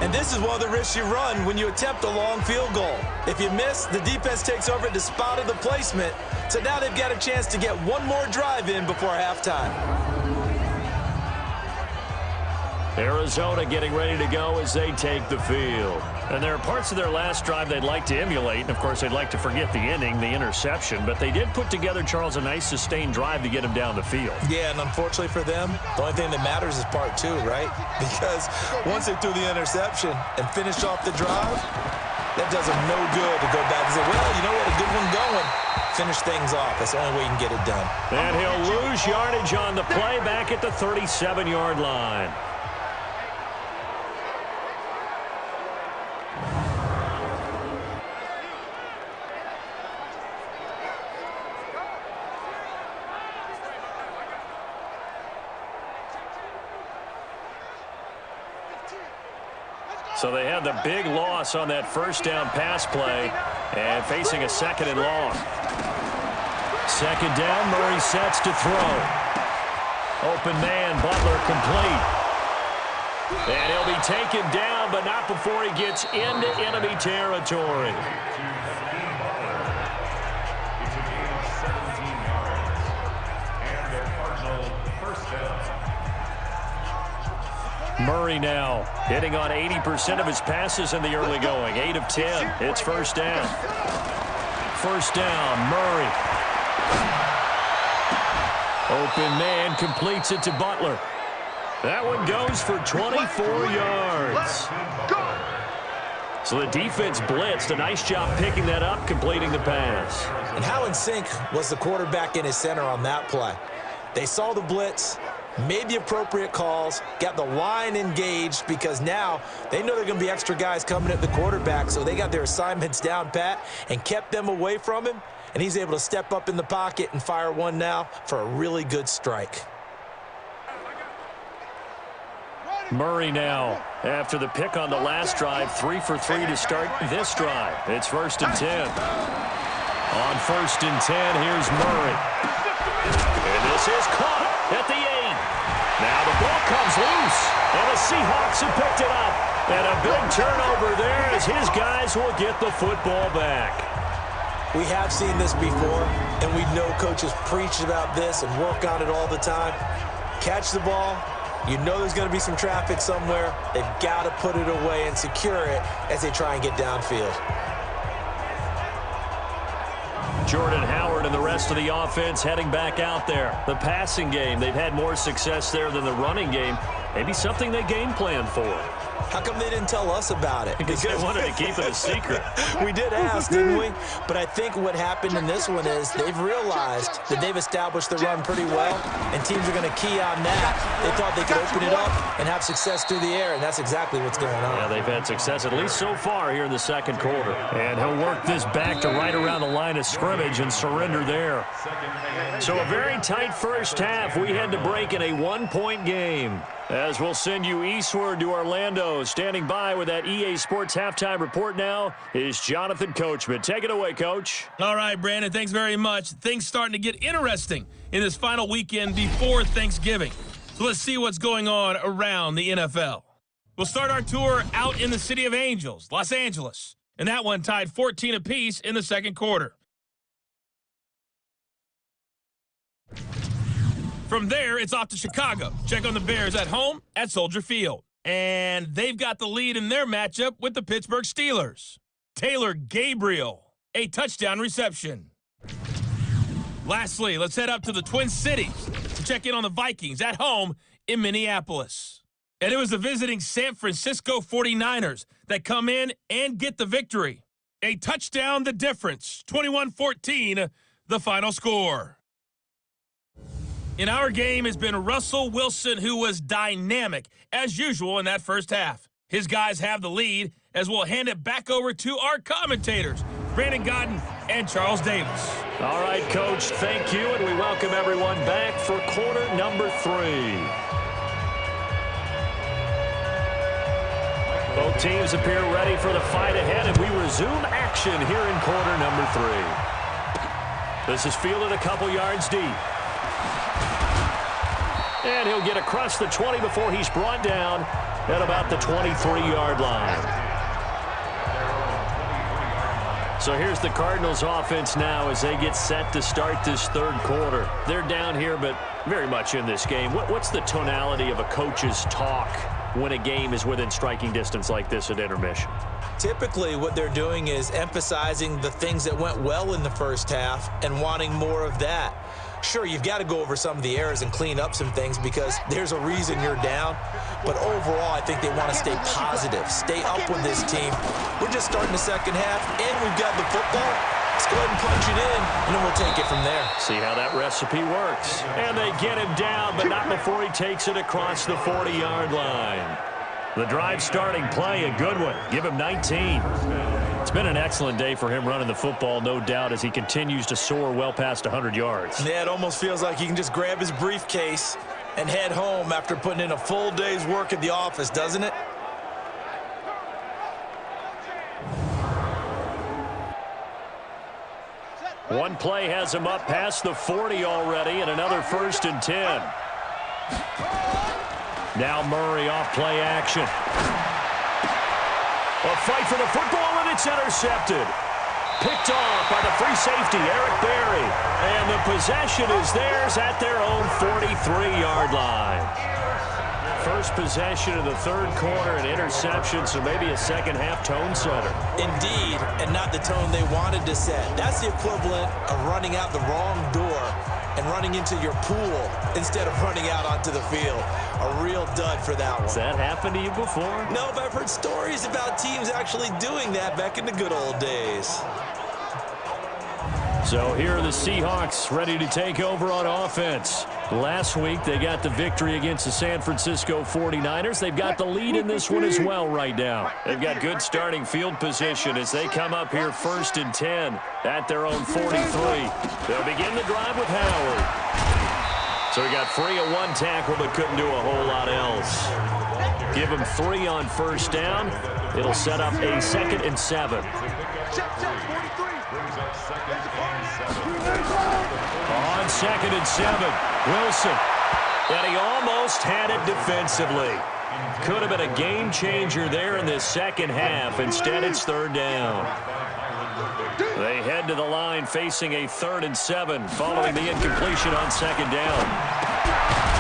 And this is one of the risks you run when you attempt a long field goal. If you miss, the defense takes over at the spot of the placement. So now they've got a chance to get one more drive in before halftime. Arizona getting ready to go as they take the field. And there are parts of their last drive they'd like to emulate. And, of course, they'd like to forget the inning, the interception. But they did put together, Charles, a nice sustained drive to get him down the field. Yeah, and unfortunately for them, the only thing that matters is part 2, right? Because once they threw the interception and finished off the drive, that does them no good to go back and say, well, you know what, a good one going. Finish things off. That's the only way you can get it done. And he'll lose yardage on the play back at the 37-yard line. So they had the big loss on that first down pass play and facing a 2nd and long. 2nd down, Murray sets to throw. Open man, Butler complete. And he'll be taken down, but not before he gets into enemy territory. Murray now hitting on 80% of his passes in the early going. 8 of 10. It's first down. First down, Murray. Open man completes it to Butler. That one goes for 24 yards. So the defense blitzed. A nice job picking that up, completing the pass. And how in sync was the quarterback in his center on that play? They saw the blitz, made the appropriate calls, got the line engaged because now they know there are going to be extra guys coming at the quarterback, so they got their assignments down pat and kept them away from him, and he's able to step up in the pocket and fire one now for a really good strike. Murray now, after the pick on the last drive, 3 for 3 to start this drive. It's 1st and 10. On 1st and 10, here's Murray. And this is caught at the 8. Now the ball comes loose, and the Seahawks have picked it up. And a big turnover there as his guys will get the football back. We have seen this before, and we know coaches preach about this and work on it all the time. Catch the ball. You know there's going to be some traffic somewhere. They've got to put it away and secure it as they try and get downfield. Jordan Howard and the rest of the offense heading back out there. The passing game, they've had more success there than the running game. Maybe something they game plan for. How come they didn't tell us about it? Because they wanted to keep it a secret. We did ask, didn't we? But I think what happened in this one is they've realized that they've established the run pretty well, and teams are going to key on that. They thought they could open it up and have success through the air, and that's exactly what's going on. Yeah, they've had success, at least so far, here in the second quarter. And he'll work this back to right around the line of scrimmage and surrender there. So a very tight first half. We had to break in a one-point game. As we'll send you eastward to Orlando. Standing by with that EA Sports halftime report now is Jonathan Coachman. Take it away, Coach. All right, Brandon, thanks very much. Things starting to get interesting in this final weekend before Thanksgiving. So let's see what's going on around the NFL. We'll start our tour out in the City of Angels, Los Angeles. And that one tied 14 apiece in the second quarter. From there, it's off to Chicago. Check on the Bears at home at Soldier Field. And they've got the lead in their matchup with the Pittsburgh Steelers. Taylor Gabriel, a touchdown reception. Lastly, let's head up to the Twin Cities to check in on the Vikings at home in Minneapolis. And it was the visiting San Francisco 49ers that come in and get the victory. A touchdown the difference, 21-14, the final score. In our game has been Russell Wilson, who was dynamic, as usual, in that first half. His guys have the lead, as we'll hand it back over to our commentators, Brandon Godden and Charles Davis. All right, Coach, thank you, and we welcome everyone back for quarter number 3. Both teams appear ready for the fight ahead, and we resume action here in quarter number 3. This is fielded a couple yards deep. And he'll get across the 20 before he's brought down at about the 23-yard line. So here's the Cardinals offense now as they get set to start this third quarter. They're down here, but very much in this game. What's the tonality of a coach's talk when a game is within striking distance like this at intermission? Typically, what they're doing is emphasizing the things that went well in the first half and wanting more of that. Sure, you've got to go over some of the errors and clean up some things because there's a reason you're down. But overall, I think they want to stay positive, stay up with this team. We're just starting the second half, and we've got the football. Let's go ahead and punch it in, and then we'll take it from there. See how that recipe works. And they get him down, but not before he takes it across the 40-yard line. The drive starting play, a good one. Give him 19. It's been an excellent day for him running the football, no doubt, as he continues to soar well past 100 yards. Yeah, it almost feels like he can just grab his briefcase and head home after putting in a full day's work at the office, doesn't it? One play has him up past the 40 already, and another 1st and 10. Now Murray off play action. A fight for the football, and it's intercepted. Picked off by the free safety, Eric Berry. And the possession is theirs at their own 43-yard line. First possession of the third quarter, an interception, so maybe a second-half tone setter. Indeed, and not the tone they wanted to set. That's the equivalent of running out the wrong door and running into your pool instead of running out onto the field. A real dud for that one. Has that happened to you before? No, but I've heard stories about teams actually doing that back in the good old days. So here are the Seahawks ready to take over on offense. Last week, they got the victory against the San Francisco 49ers. They've got the lead in this one as well right now. They've got good starting field position as they come up here 1st and 10 at their own 43. They'll begin the drive with Howard. So he got free of one tackle but couldn't do a whole lot else. Give him 3 on first down. It'll set up a 2nd and 7. On 2nd and 7, Wilson. And he almost had it defensively. Could have been a game changer there in this second half. Instead, it's 3rd down. They head to the line facing a 3rd and 7 following the incompletion on 2nd down.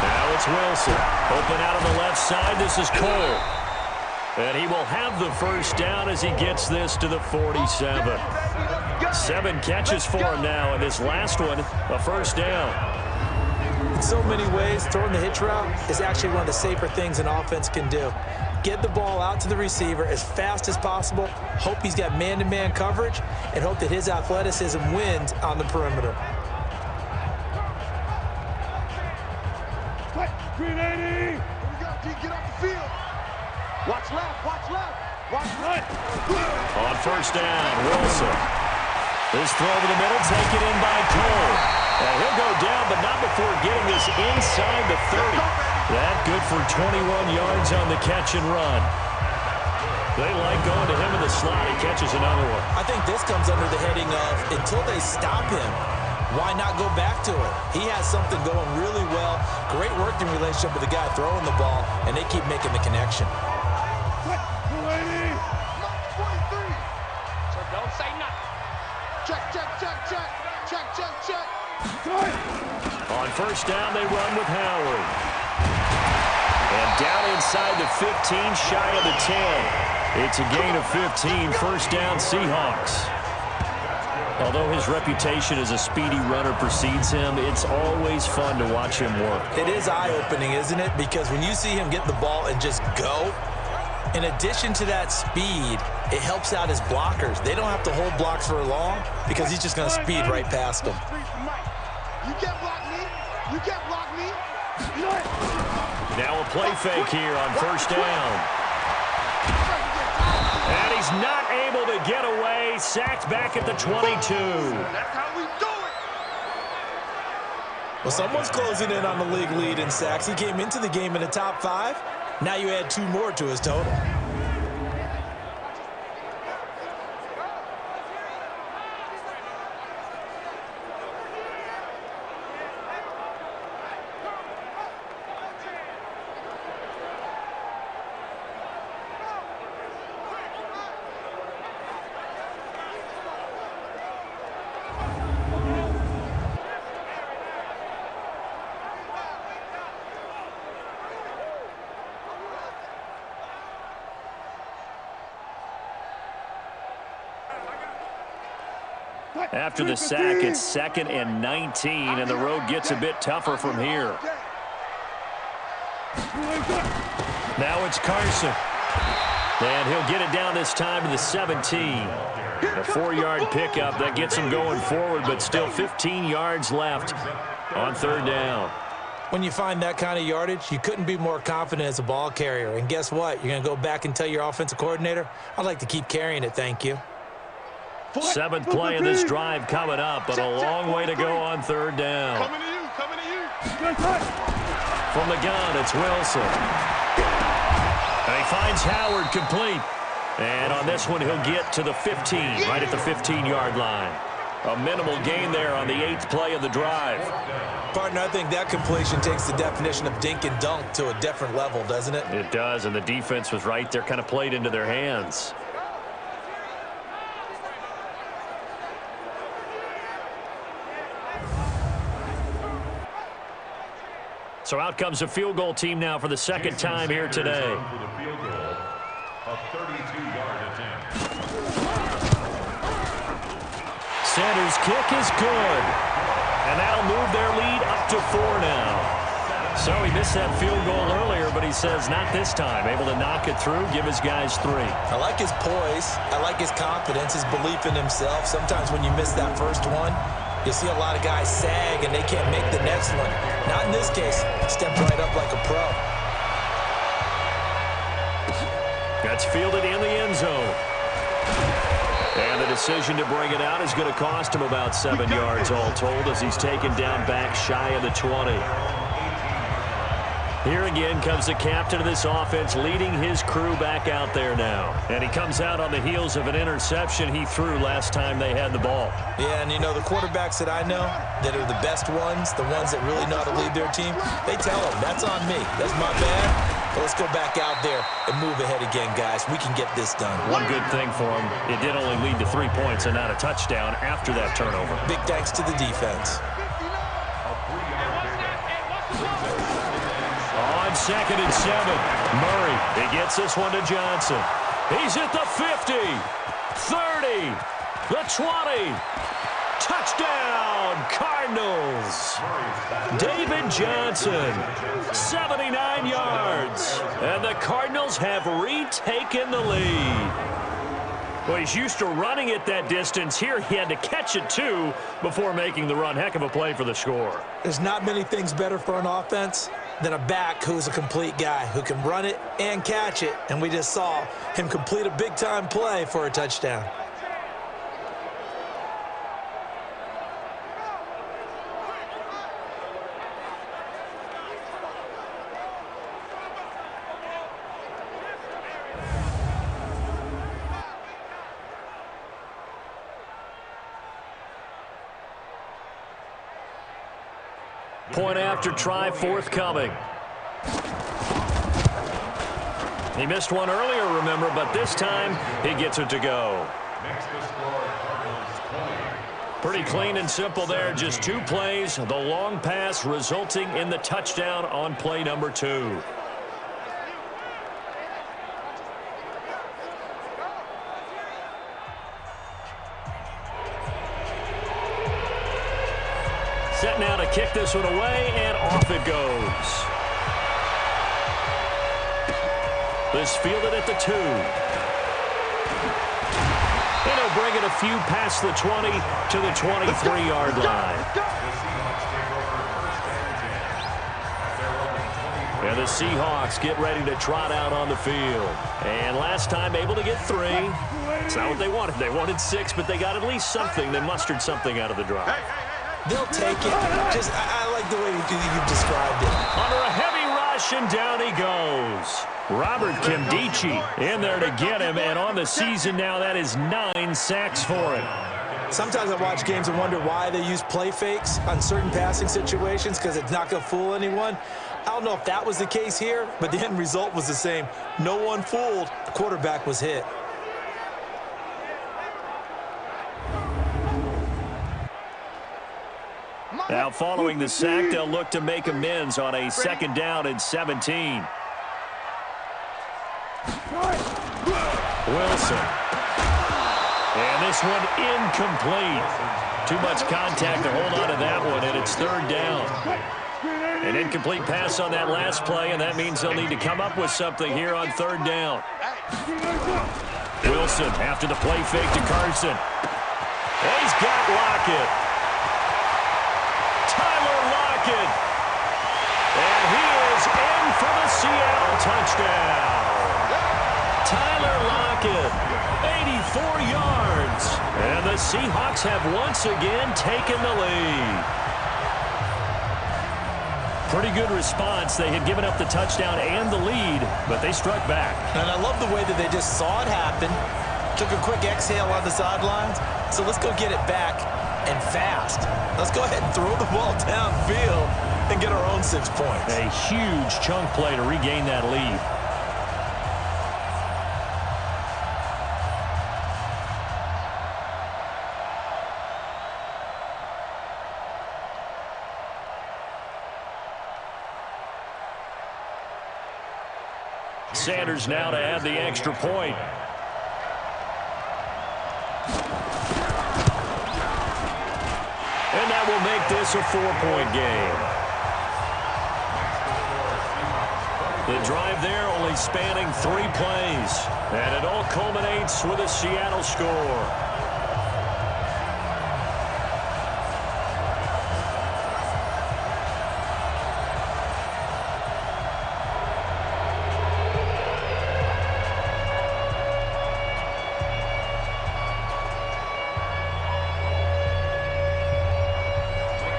Now it's Wilson. Open out on the left side. This is Cole. And he will have the first down as he gets this to the 47. 7 catches for him now, and this last one, a first down. In so many ways, throwing the hitch route is actually one of the safer things an offense can do. Get the ball out to the receiver as fast as possible, hope he's got man-to-man coverage, and hope that his athleticism wins on the perimeter. 380! Here we go, D, get off the field. Watch left, watch right. On first down, Wilson. This throw over the middle, taken in by Cole. And he'll go down, but not before getting this inside the 30. That good for 21 yards on the catch and run. They like going to him in the slot. He catches another one. I think this comes under the heading of, until they stop him, why not go back to it? He has something going really well. Great working relationship with the guy throwing the ball, and they keep making the connection. 280! 23! So don't say nothing. Check. On first down, they run with Howard. And down inside the 15, shy of the 10. It's a gain of 15, first down Seahawks. Although his reputation as a speedy runner precedes him, it's always fun to watch him work. It is eye-opening, isn't it? Because when you see him get the ball and just go, in addition to that speed, it helps out his blockers. They don't have to hold blocks for long because he's just going to speed right past them. You can't block me. You can't block me. Now a play fake here on first down. And he's not able to get away. Sacked back at the 22. That's how we do it. Well, someone's closing in on the league lead in sacks. He came into the game in the top 5. Now you add 2 more to his total. After the sack, it's 2nd and 19, and the road gets a bit tougher from here. Now it's Carson. And he'll get it down this time to the 17. A 4-yard pickup that gets him going forward, but still 15 yards left on third down. When you find that kind of yardage, you couldn't be more confident as a ball carrier. And guess what? You're going to go back and tell your offensive coordinator, I'd like to keep carrying it, thank you. 7th play of this drive coming up, but a long way to go on third down. Coming to you. Coming to you. From the gun, it's Wilson. And he finds Howard complete. And on this one, he'll get to the 15, right at the 15-yard line. A minimal gain there on the 8th play of the drive. Partner, I think that completion takes the definition of dink and dunk to a different level, doesn't it? It does, and the defense was right there, kind of played into their hands. So out comes a field goal team now for the second time here today. For the field goal, a 32-yard attempt. Sanders' kick is good. And that'll move their lead up to 4 now. So he missed that field goal earlier, but he says not this time. Able to knock it through, give his guys 3. I like his poise. I like his confidence, his belief in himself. Sometimes when you miss that first one, you see a lot of guys sag and they can't make the next one. Not in this case. Stepped right up like a pro. That's fielded in the end zone. And the decision to bring it out is going to cost him about 7 yards all told as he's taken down back shy of the 20. Here again comes the captain of this offense leading his crew back out there now. And he comes out on the heels of an interception he threw last time they had the ball. Yeah, and you know, the quarterbacks that I know that are the best ones, the ones that really know how to lead their team, they tell them, that's on me. That's my bad. But let's go back out there and move ahead again, guys. We can get this done. One good thing for him, it did only lead to 3 points and not a touchdown after that turnover. Big thanks to the defense. On 2nd and 7, Murray, he gets this one to Johnson. He's at the 50, 30, the 20. Touchdown, Cardinals. David Johnson, 79 yards. And the Cardinals have retaken the lead. Well, he's used to running it that distance. Here he had to catch it, too, before making the run. Heck of a play for the score. There's not many things better for an offense than a back who's a complete guy who can run it and catch it. And we just saw him complete a big-time play for a touchdown. Point after try forthcoming. He missed one earlier, remember, but this time he gets it to go. Makes the score Cardinals Pretty clean and simple there. Just 2 plays. The long pass resulting in the touchdown on play number 2. Set now to kick this one away, and off it goes. This fielded at the 2. And he'll bring it a few past the 20 to the 23-yard line. And the Seahawks get ready to trot out on the field. And last time able to get 3. It's not what they wanted. They wanted 6, but they got at least something. They mustered something out of the drive. They'll take it. I like the way you described it. Under a heavy rush, and down he goes. Robert Kimdichie in there to get him, and on the season now, that is 9 sacks for him. Sometimes I watch games and wonder why they use play fakes on certain passing situations, because it's not going to fool anyone. I don't know if that was the case here, but the end result was the same. No one fooled. The quarterback was hit. Now following the sack, they'll look to make amends on a 2nd down and 17. Wilson. And this one incomplete. Too much contact to hold on to that one, and it's 3rd down. An incomplete pass on that last play, and that means they'll need to come up with something here on 3rd down. Wilson after the play fake to Carson. And he's got Lockett. And he is in for the Seattle touchdown. Tyler Lockett, 84 yards. And the Seahawks have once again taken the lead. Pretty good response. They had given up the touchdown and the lead, but they struck back. And I love the way that they just saw it happen, took a quick exhale on the sidelines. So let's go get it back and fast. Let's go ahead and throw the ball downfield and get our own 6 points. A huge chunk play to regain that lead. Sanders now to add the extra point. And that will make this a 4-point game. The drive there only spanning 3 plays. And it all culminates with a Seattle score.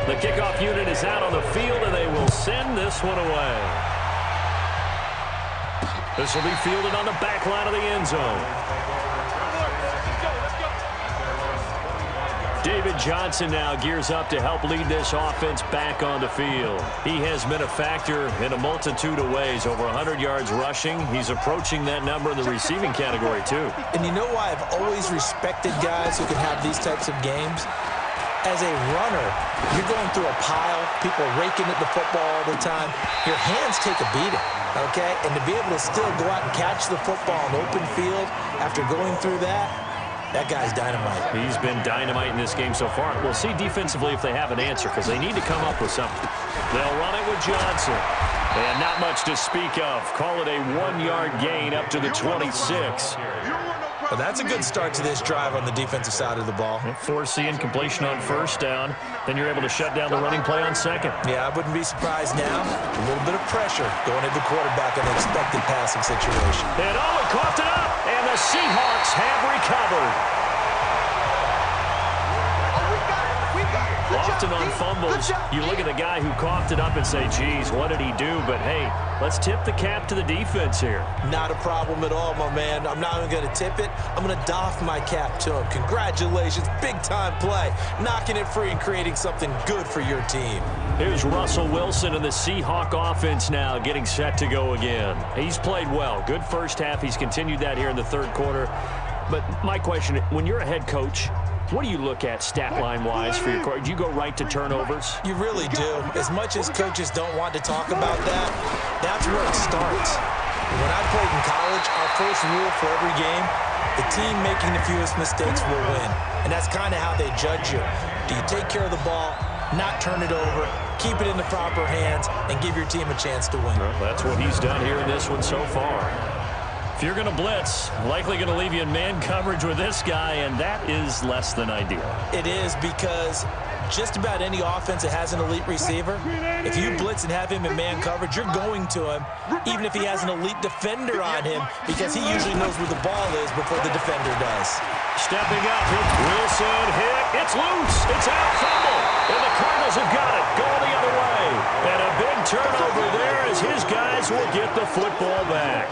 The kickoff unit is out on the field, and they will send this one away. This will be fielded on the back line of the end zone. David Johnson now gears up to help lead this offense back on the field. He has been a factor in a multitude of ways. Over 100 yards rushing. He's approaching that number in the receiving category, too. And you know why I've always respected guys who can have these types of games? As a runner, you're going through a pile, people raking at the football all the time. Your hands take a beating, okay? And to be able to still go out and catch the football in open field after going through that guy's dynamite. He's been dynamite in this game so far. We'll see defensively if they have an answer, because they need to come up with something. They'll run it with Johnson. And not much to speak of. Call it a 1-yard gain up to the 26. Well, that's a good start to this drive on the defensive side of the ball. Force the incompletion on 1st down. Then you're able to shut down the running play on 2nd. Yeah, I wouldn't be surprised now. A little bit of pressure going at the quarterback in an expected passing situation. And Owen coughed it up, and the Seahawks have recovered. Often on fumbles, you look at the guy who coughed it up and say, geez, what did he do? But, hey, let's tip the cap to the defense here. Not a problem at all, my man. I'm not even going to tip it. I'm going to doff my cap to him. Congratulations. Big-time play. Knocking it free and creating something good for your team. Here's Russell Wilson and the Seahawk offense now getting set to go again. He's played well. Good first half. He's continued that here in the 3rd quarter. But my question, when you're a head coach, What do you look at stat line-wise for your court? Do you go right to turnovers? You really do. As much as coaches don't want to talk about that, that's where it starts. When I played in college, our first rule for every game, the team making the fewest mistakes will win. And that's kind of how they judge you. Do you take care of the ball, not turn it over, keep it in the proper hands, and give your team a chance to win? Well, that's what he's done here in this one so far. If you're going to blitz, likely going to leave you in man coverage with this guy, and that is less than ideal. It is, because just about any offense that has an elite receiver, if you blitz and have him in man coverage, you're going to him, even if he has an elite defender on him, because he usually knows where the ball is before the defender does. Stepping up, Wilson hit. It's loose. It's out, fumble. And the Cardinals have got it, going the other way. And a big turnover there as his guys will get the football back.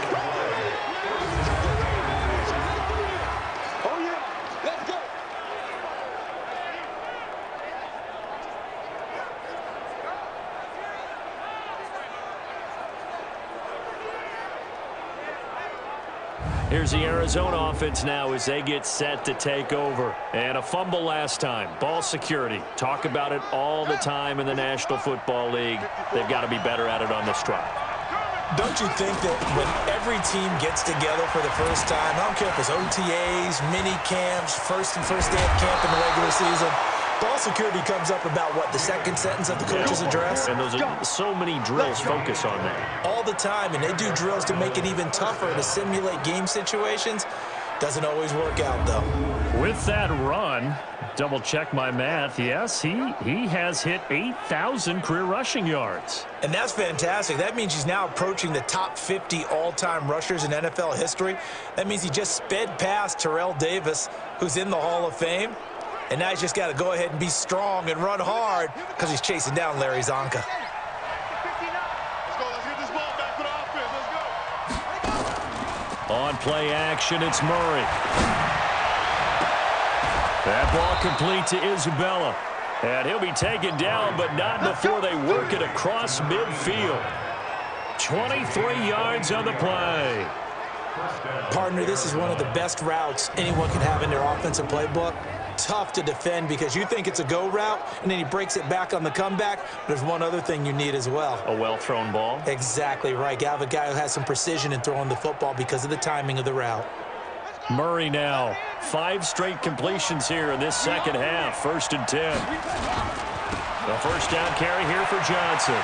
Here's the Arizona offense now as they get set to take over. And a fumble last time. Ball security. Talk about it all the time in the National Football League. They've got to be better at it on this drive. Don't you think that when every team gets together for the first time, I don't care if it's OTAs, mini camps, first day of camp in the regular season, ball security comes up about, what, the second sentence of the coach's address? And those are so many drills focus on that. All the time, and they do drills to make it even tougher to simulate game situations. Doesn't always work out, though. With that run, double check my math, yes, he has hit 8,000 career rushing yards. And that's fantastic. That means he's now approaching the top 50 all-time rushers in NFL history. That means he just sped past Terrell Davis, who's in the Hall of Fame. And now he's just got to go ahead and be strong and run hard because he's chasing down Larry Zonka. Let's go. Let's get this ball back for the offense. Let's go. On play action, it's Murray. That ball complete to Isabella. And he'll be taken down, but not before they work it across midfield. 23 yards on the play. Partner, this is one of the best routes anyone can have in their offensive playbook. Tough to defend because you think it's a go route, and then he breaks it back on the comeback. There's one other thing you need as well. A well-thrown ball. Exactly right. You have a guy who has some precision in throwing the football because of the timing of the route. Murray now. 5 straight completions here in this second half. 1st and 10. The first down carry here for Johnson.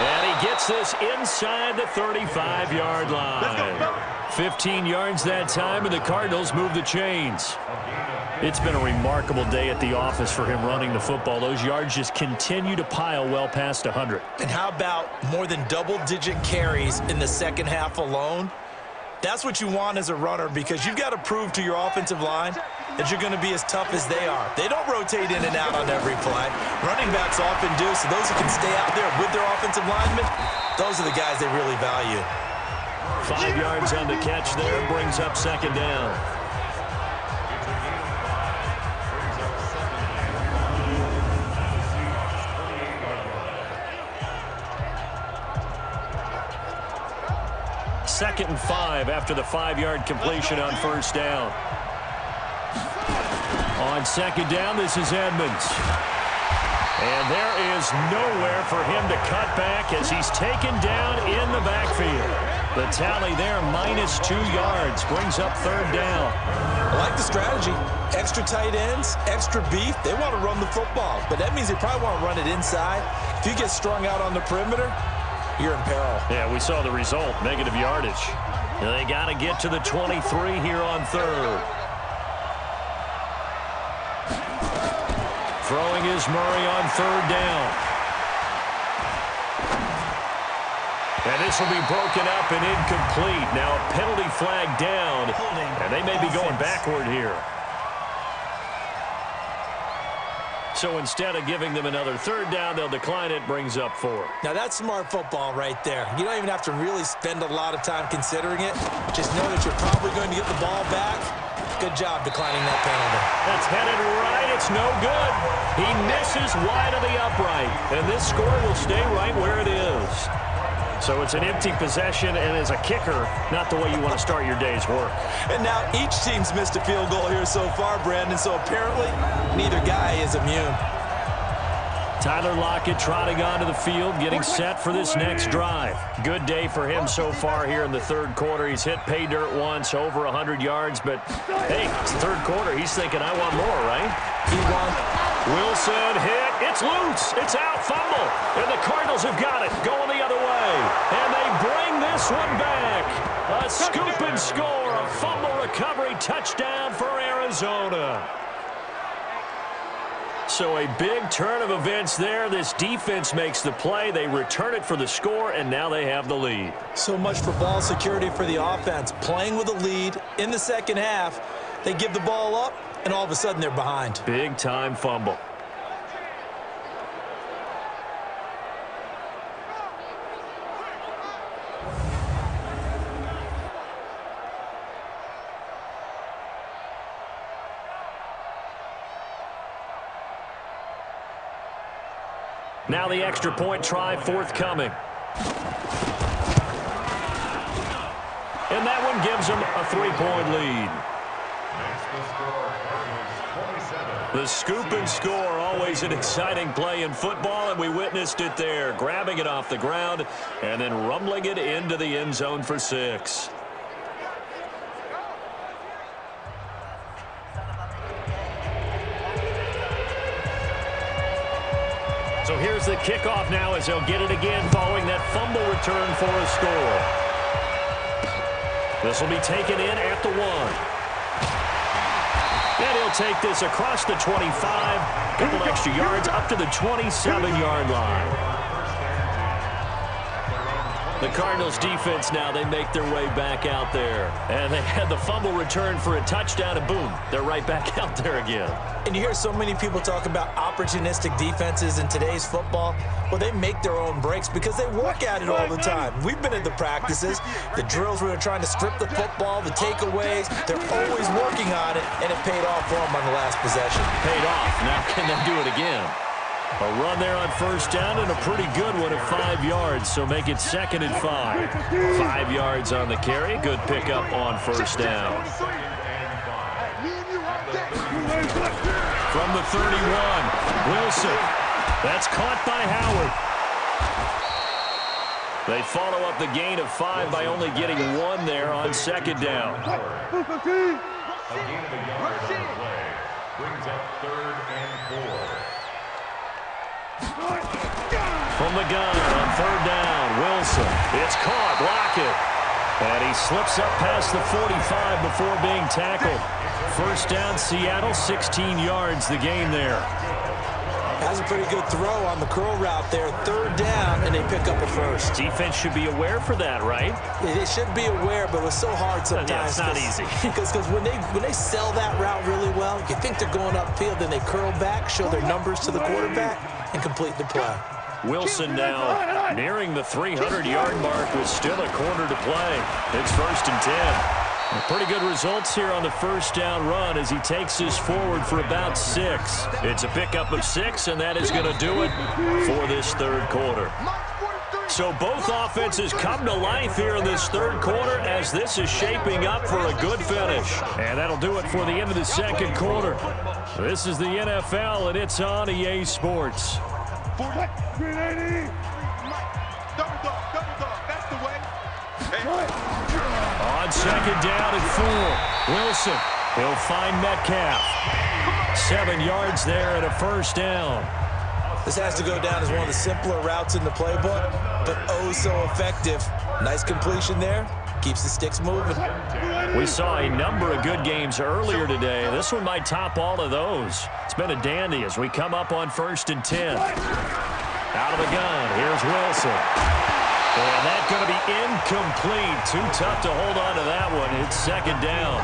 And he gets this inside the 35-yard line. 15 yards that time, and the Cardinals move the chains. It's been a remarkable day at the office for him running the football. Those yards just continue to pile well past 100. And how about more than double-digit carries in the second half alone? That's what you want as a runner, because you've got to prove to your offensive line that you're going to be as tough as they are. They don't rotate in and out on every play. Running backs often do, so those who can stay out there with their offensive linemen, those are the guys they really value. 5 yards on the catch there, brings up 2nd down. Second and 5 after the 5-yard completion on 1st down. On 2nd down, this is Edmonds. And there is nowhere for him to cut back as he's taken down in the backfield. The tally there, -2 yards, brings up 3rd down. I like the strategy. Extra tight ends, extra beef. They want to run the football, but that means they probably want to run it inside. If you get strung out on the perimeter, you're in peril. Yeah, we saw the result, negative yardage. They got to get to the 23 here on 3rd. Throwing is Murray on 3rd down. And this will be broken up and incomplete. Now a penalty flag down, and they may be going backward here. So instead of giving them another 3rd down, they'll decline it, brings up 4. Now that's smart football right there. You don't even have to really spend a lot of time considering it. Just know that you're probably going to get the ball back. Good job declining that penalty. That's headed right. It's no good. He misses wide of the upright, and this score will stay right where it is. So it's an empty possession, and as a kicker, not the way you want to start your day's work. And now each team's missed a field goal here so far, Brandon, so apparently neither guy is immune. Tyler Lockett trotting onto the field, getting set for this next drive. Good day for him so far here in the third quarter. He's hit pay dirt once, over 100 yards, but hey, it's the third quarter. He's thinking, I want more, right? He won. Wilson hit. It's loose. It's out. Fumble. And the Cardinals have got it. Going the other way. And they bring this one back. A scoop and score. A fumble recovery touchdown for Arizona. So a big turn of events there. This defense makes the play. They return it for the score, and now they have the lead. So much for ball security for the offense. Playing with a lead in the second half, they give the ball up, and all of a sudden they're behind. Big-time fumble. Now the extra point try forthcoming. And that one gives them a 3-point lead. The scoop and score, always an exciting play in football, and we witnessed it there. Grabbing it off the ground and then rumbling it into the end zone for 6. So here's the kickoff now as they'll get it again following that fumble return for a score. This will be taken in at the 1. And he'll take this across the 25, a couple extra yards up to the 27-yard line. The Cardinals defense now, they make their way back out there. And they had the fumble return for a touchdown, and boom, they're right back out there again. And you hear so many people talk about opportunistic defenses in today's football. Well, they make their own breaks because they work at it all the time. We've been at the practices, the drills where they're trying to strip the football, the takeaways. They're always working on it, and it paid off for them on the last possession. Paid off. Now can they do it again? A run there on first down and a pretty good one at 5 yards, so make it 2nd and 5. 5 yards on the carry. Good pickup on first down. From the 31, Wilson. That's caught by Howard. They follow up the gain of 5 by only getting 1 there on second down. A gain of a yard on the play brings up 3rd and 4. From the gun on 3rd down, Wilson. It's caught, Lockett. And he slips up past the 45 before being tackled. First down, Seattle, 16 yards the gain there. Has a pretty good throw on the curl route there. 3rd down, and they pick up a first. Defense should be aware for that, right? They should be aware, but it's so hard sometimes. Yeah, it's not easy. Because when they sell that route really well, you think they're going upfield, then they curl back, show their numbers to the quarterback, and complete the play. Wilson now nearing the 300-yard mark with still a quarter to play. It's 1st and 10. Pretty good results here on the first down run as he takes this forward for about 6. It's a pickup of 6, and that is going to do it for this third quarter. So both offenses come to life here in this third quarter as this is shaping up for a good finish. And that'll do it for the end of the second quarter. This is the NFL, and it's on EA Sports. 380. Double dog, that's the way. On second down and 4, Wilson. He'll find Metcalf. 7 yards there and a first down. This has to go down as one of the simpler routes in the playbook, but oh so effective. Nice completion there. Keeps the sticks moving. We saw a number of good games earlier today. This one might top all of those. It's been a dandy as we come up on 1st and 10. Out of the gun, here's Wilson. And that's going to be incomplete. Too tough to hold on to that one. It's 2nd down.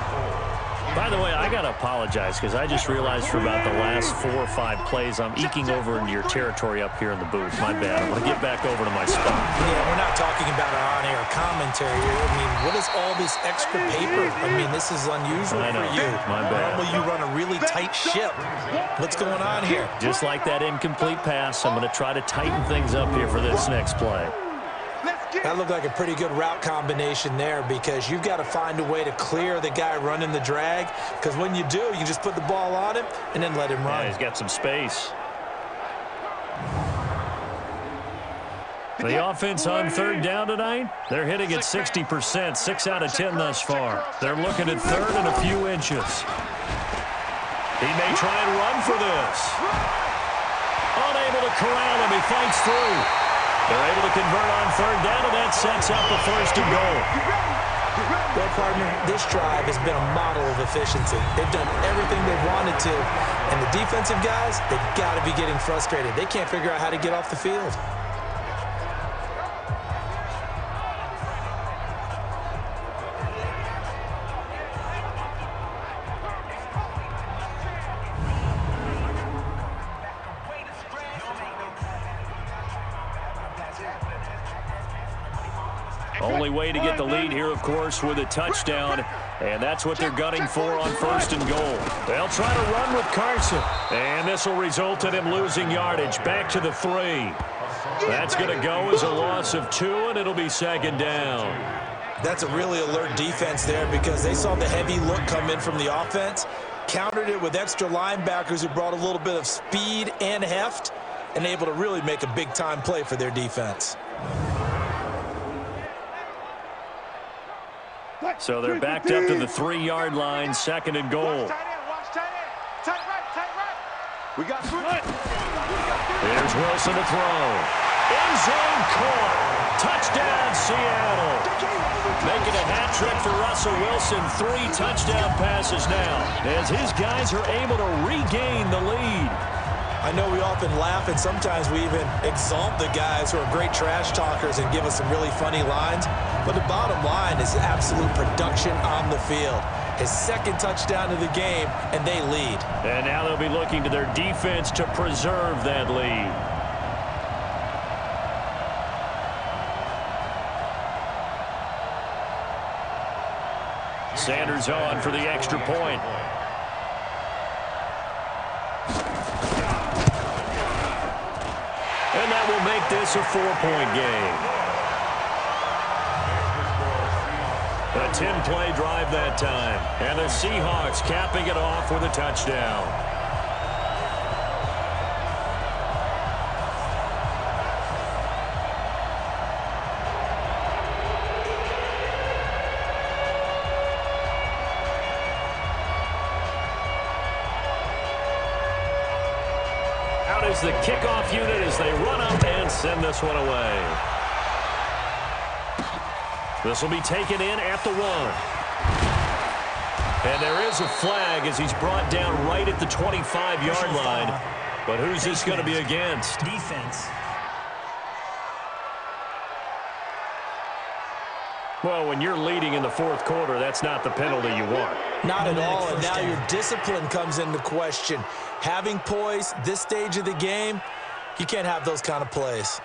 By the way, I got to apologize because I just realized for about the last 4 or 5 plays, I'm eking over into your territory up here in the booth. My bad. I'm going to get back over to my spot. Yeah, we're not talking about an on-air commentary here. I mean, what is all this extra paper? I mean, this is unusual for you. My bad. Normally you run a really tight ship. What's going on here? Just like that incomplete pass, I'm going to try to tighten things up here for this next play. Let's That looked like a pretty good route combination there because you've got to find a way to clear the guy running the drag, because when you do, you just put the ball on him and then let him run. Yeah, he's got some space. The offense on third down tonight, they're hitting at 60%, 6 out of 10 thus far. They're looking at third and a few inches. He may try and run for this. Unable to corral him, he fights through. They're able to convert on third down, and that sets up the first and goal. Well, partner, this drive has been a model of efficiency. They've done everything they've wanted to, and the defensive guys, they've got to be getting frustrated. They can't figure out how to get off the field. Only way to get the lead here, of course, with a touchdown, and that's what they're gunning for on first and goal. They'll try to run with Carson, and this will result in him losing yardage. Back to the 3. That's going to go as a loss of 2, and it'll be second down. That's a really alert defense there because they saw the heavy look come in from the offense, countered it with extra linebackers who brought a little bit of speed and heft, and able to really make a big-time play for their defense. So they're backed up to the 3-yard line, second and goal. We got 3. Here's Wilson to throw. End zone caught. Touchdown, Seattle. Making a hat trick for Russell Wilson. 3 touchdown passes now as his guys are able to regain the lead. I know we often laugh, and sometimes we even exalt the guys who are great trash talkers and give us some really funny lines. But the bottom line is absolute production on the field. His second touchdown of the game, and they lead. And now they'll be looking to their defense to preserve that lead. Sanders on for the extra point. And that will make this a 4-point game. A 10-play drive that time. And the Seahawks capping it off with a touchdown. Out is the kickoff unit as they run up and send this one away. This will be taken in at the 1. And there is a flag as he's brought down right at the 25-yard line. But who's this going to be against? Defense. Well, when you're leading in the 4th quarter, that's not the penalty you want. Not at all, and now your discipline comes into question. Having poise this stage of the game, you can't have those kind of plays.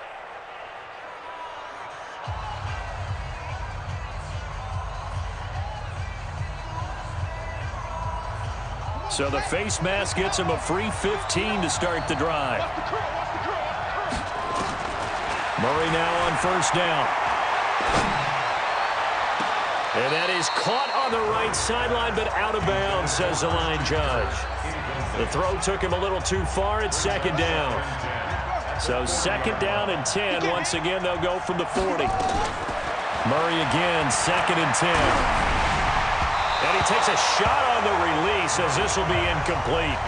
So the face mask gets him a free 15 to start the drive. Murray now on first down. And that is caught on the right sideline, but out of bounds, says the line judge. The throw took him a little too far. It's second down. So second down and 10. Once again, they'll go from the 40. Murray again, second and 10. And he takes a shot on the release as this will be incomplete.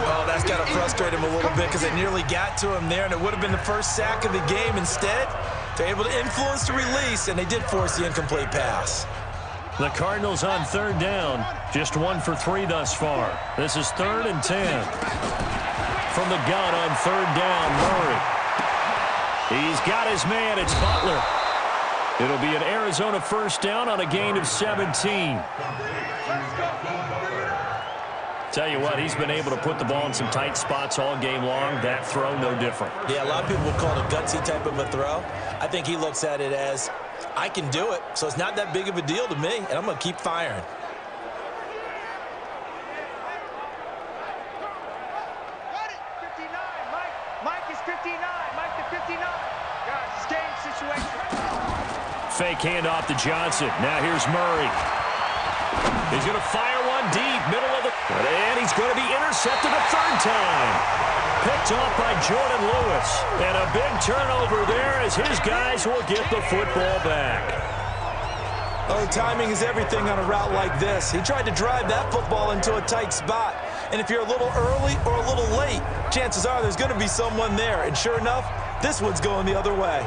Oh, that's got to frustrate him a little bit because they nearly got to him there, and it would have been the first sack of the game. Instead, they're able to influence the release, and they did force the incomplete pass. The Cardinals on third down, just 1 for 3 thus far. This is 3rd and 10. From the gun on third down, Murray. He's got his man, it's Butler. It'll be an Arizona first down on a gain of 17. Tell you what, he's been able to put the ball in some tight spots all game long. That throw, no different. Yeah, a lot of people would call it a gutsy type of a throw. I think he looks at it as, I can do it, so it's not that big of a deal to me, and I'm going to keep firing. Mike is 59. Mike the 59. Guys, it's game situation. Fake handoff to Johnson. Now here's Murray. He's going to fire one deep, middle of the... And he's going to be intercepted a third time. Picked off by Jordan Lewis. And a big turnover there as his guys will get the football back. Oh, timing is everything on a route like this. He tried to drive that football into a tight spot. And if you're a little early or a little late, chances are there's going to be someone there. And sure enough, this one's going the other way.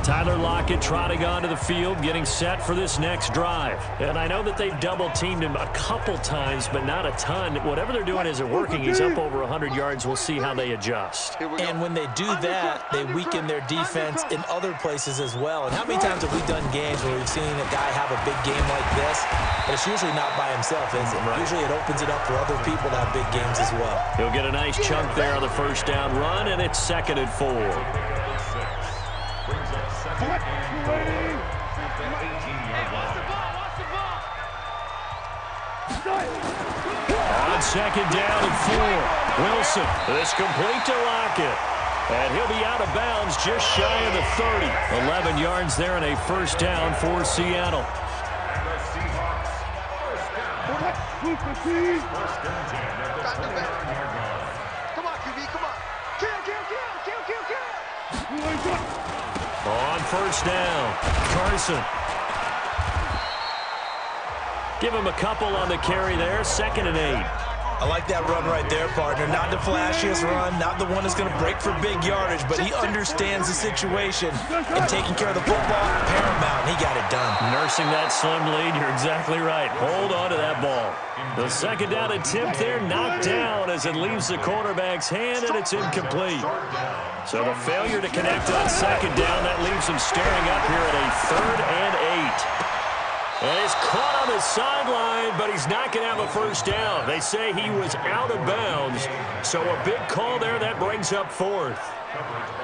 Tyler Lockett trotting onto the field, getting set for this next drive. And I know that they've double-teamed him a couple times, but not a ton. Whatever they're doing isn't working. He's up over 100 yards. We'll see how they adjust. And when they do that, they weaken their defense in other places as well. And how many times have we done games where we've seen a guy have a big game like this? But it's usually not by himself, is it? Right. Usually it opens it up for other people to have big games as well. He'll get a nice chunk there on the first down run, and it's 2nd and 4. On 2nd down and 4, Wilson. This complete to Lockett. And he'll be out of bounds just shy of the 30. 11 yards there and a first down for Seattle. Come on, QB, come on. Kill. On first down, Carson. Give him a couple on the carry there, 2nd and 8. I like that run right there, partner. Not the flashiest run, not the one that's going to break for big yardage, but he understands the situation, and taking care of the football, paramount. He got it done. Nursing that slim lead, you're exactly right. Hold on to that ball. The 2nd down attempt there, knocked down as it leaves the quarterback's hand, and it's incomplete. So the failure to connect on 2nd down, that leaves him staring up here at a 3rd and 8. And he's caught on the sideline, but he's not going to have a first down. They say he was out of bounds, so a big call there. That brings up 4th.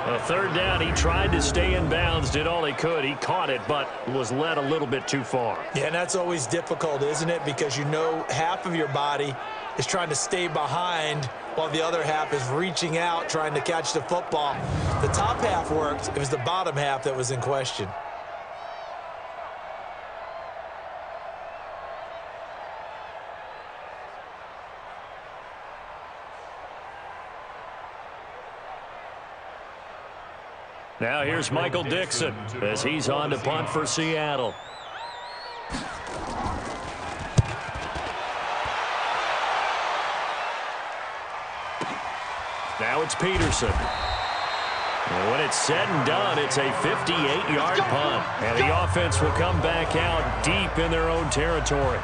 A 3rd down, he tried to stay in bounds, did all he could. He caught it, but was led a little bit too far. Yeah, and that's always difficult, isn't it? Because you know half of your body is trying to stay behind while the other half is reaching out, trying to catch the football. The top half worked. It was the bottom half that was in question. Now here's Michael Dixon as he's on to punt for Seattle. Now it's Peterson. And when it's said and done, it's a 58-yard punt. And the offense will come back out deep in their own territory.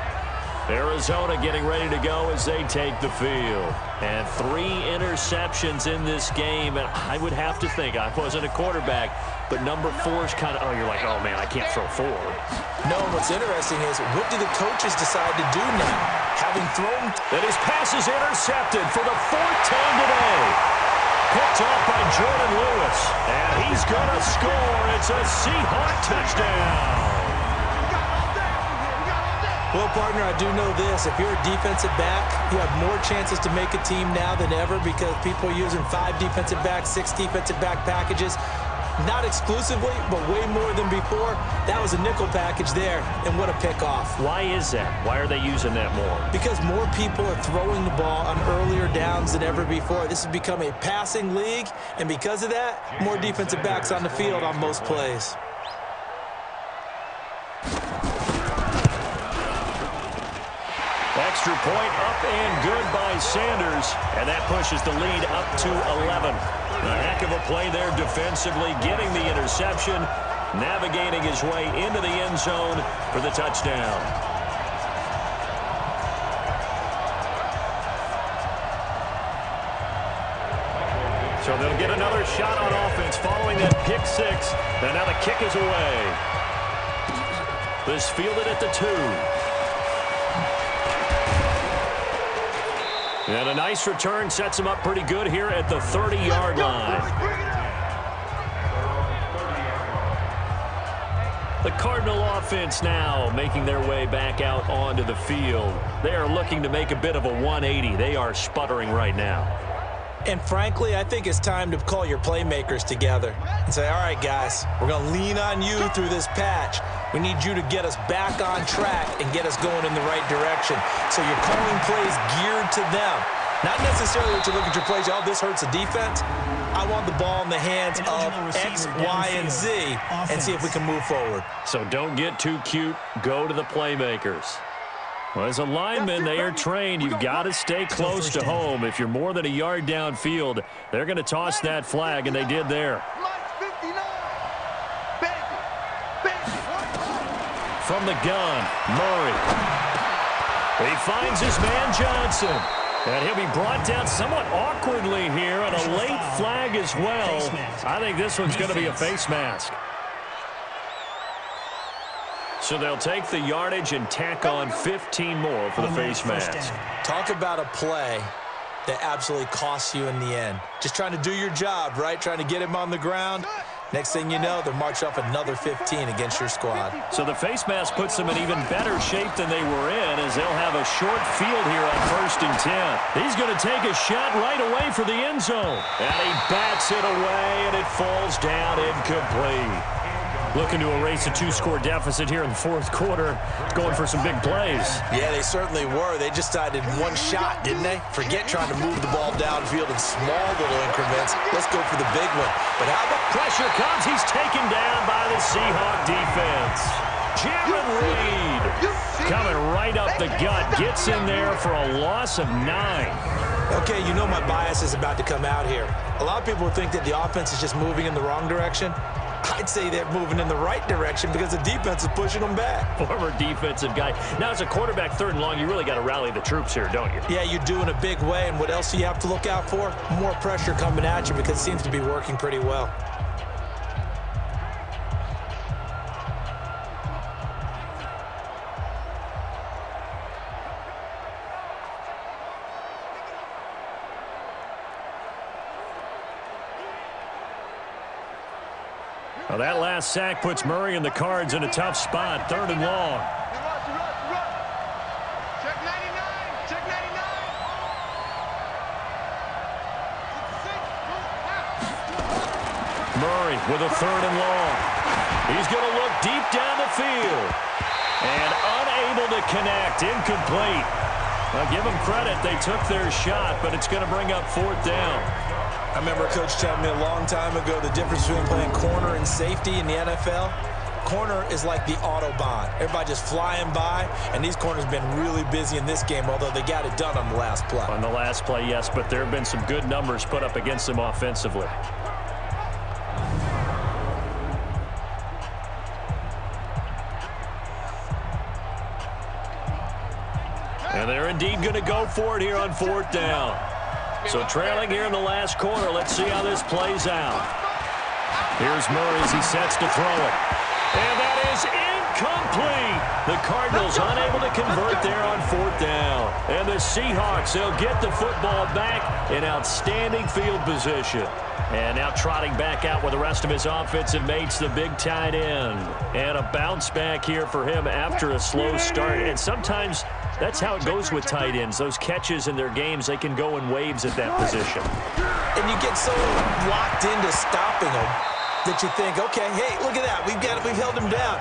Arizona getting ready to go as they take the field. And 3 interceptions in this game. And I would have to think, I wasn't a quarterback, but number 4 is kind of, oh, you're like, oh, man, I can't throw 4. No, what's interesting is, what do the coaches decide to do now? Having thrown... And his pass is intercepted for the 4th time today. Picked off by Jordan Lewis. And he's going to score. It's a Seahawk touchdown. Well, partner, I do know this. If you're a defensive back, you have more chances to make a team now than ever because people are using 5 defensive backs, 6 defensive back packages. Not exclusively, but way more than before. That was a nickel package there, and what a pickoff. Why is that? Why are they using that more? Because more people are throwing the ball on earlier downs than ever before. This has become a passing league, and because of that, more defensive backs on the field on most plays. Extra point up and good by Sanders, and that pushes the lead up to 11. A heck of a play there defensively, getting the interception, navigating his way into the end zone for the touchdown. So they'll get another shot on offense following that pick 6, and now the kick is away. This fielded at the 2. And a nice return sets him up pretty good here at the 30-yard line. The Cardinal offense now making their way back out onto the field. They are looking to make a bit of a 180. They are sputtering right now. And frankly, I think it's time to call your playmakers together and say, all right, guys, we're going to lean on you through this patch. We need you to get us back on track and get us going in the right direction. So you're calling plays geared to them. Not necessarily that you look at your plays, oh, this hurts the defense. I want the ball in the hands of X, Y, and Z and see if we can move forward. So don't get too cute. Go to the playmakers. Well, as a lineman, they are trained. You've got to stay close to home. If you're more than a yard downfield, they're going to toss that flag, and they did there. From the gun, Murray. He finds his man Johnson. And he'll be brought down somewhat awkwardly here, and a late flag as well. I think this one's going to be a face mask. So they'll take the yardage and tack on 15 more for the face mask. Talk about a play that absolutely costs you in the end. Just trying to do your job, right? Trying to get him on the ground. Next thing you know, they're marching off another 15 against your squad. So the face mask puts them in even better shape than they were in, as they'll have a short field here on 1st and 10. He's going to take a shot right away for the end zone. And he bats it away, and it falls down incomplete. Looking to erase a 2-score deficit here in the 4th quarter. Going for some big plays. Yeah, they certainly were. They just decided one shot, didn't they? Forget trying to move the ball downfield in small little increments. Let's go for the big one. But how about pressure comes? He's taken down by the Seahawk defense. Jamin Reed coming right up the gut. Gets in there for a loss of 9. Okay, you know my bias is about to come out here. A lot of people think that the offense is just moving in the wrong direction. I'd say they're moving in the right direction because the defense is pushing them back. Former defensive guy. Now, as a quarterback, 3rd and long, you really got to rally the troops here, don't you? Yeah, you do in a big way. And what else do you have to look out for? More pressure coming at you because it seems to be working pretty well. Well, that last sack puts Murray and the Cards in a tough spot. 3rd and long. Check 99. Check 99. Murray with a 3rd and long. He's going to look deep down the field. And unable to connect. Incomplete. Now, give them credit. They took their shot, but it's going to bring up 4th down. I remember a coach telling me a long time ago the difference between playing corner and safety in the NFL. Corner is like the Autobahn. Everybody just flying by, and these corners have been really busy in this game, although they got it done on the last play. On the last play, yes, but there have been some good numbers put up against them offensively. And they're indeed going to go for it here on 4th down. So trailing here in the last quarter. Let's see how this plays out. Here's Murray as he sets to throw it. And that is incomplete. The Cardinals unable to convert there on 4th down. And the Seahawks, they'll get the football back in outstanding field position. And now trotting back out with the rest of his offensive mates, the big tight end. And a bounce back here for him after a slow start. And sometimes that's how it goes with tight ends. Those catches in their games, they can go in waves at that position. And you get so locked into stopping them that you think, okay, hey, look at that. We've held him down.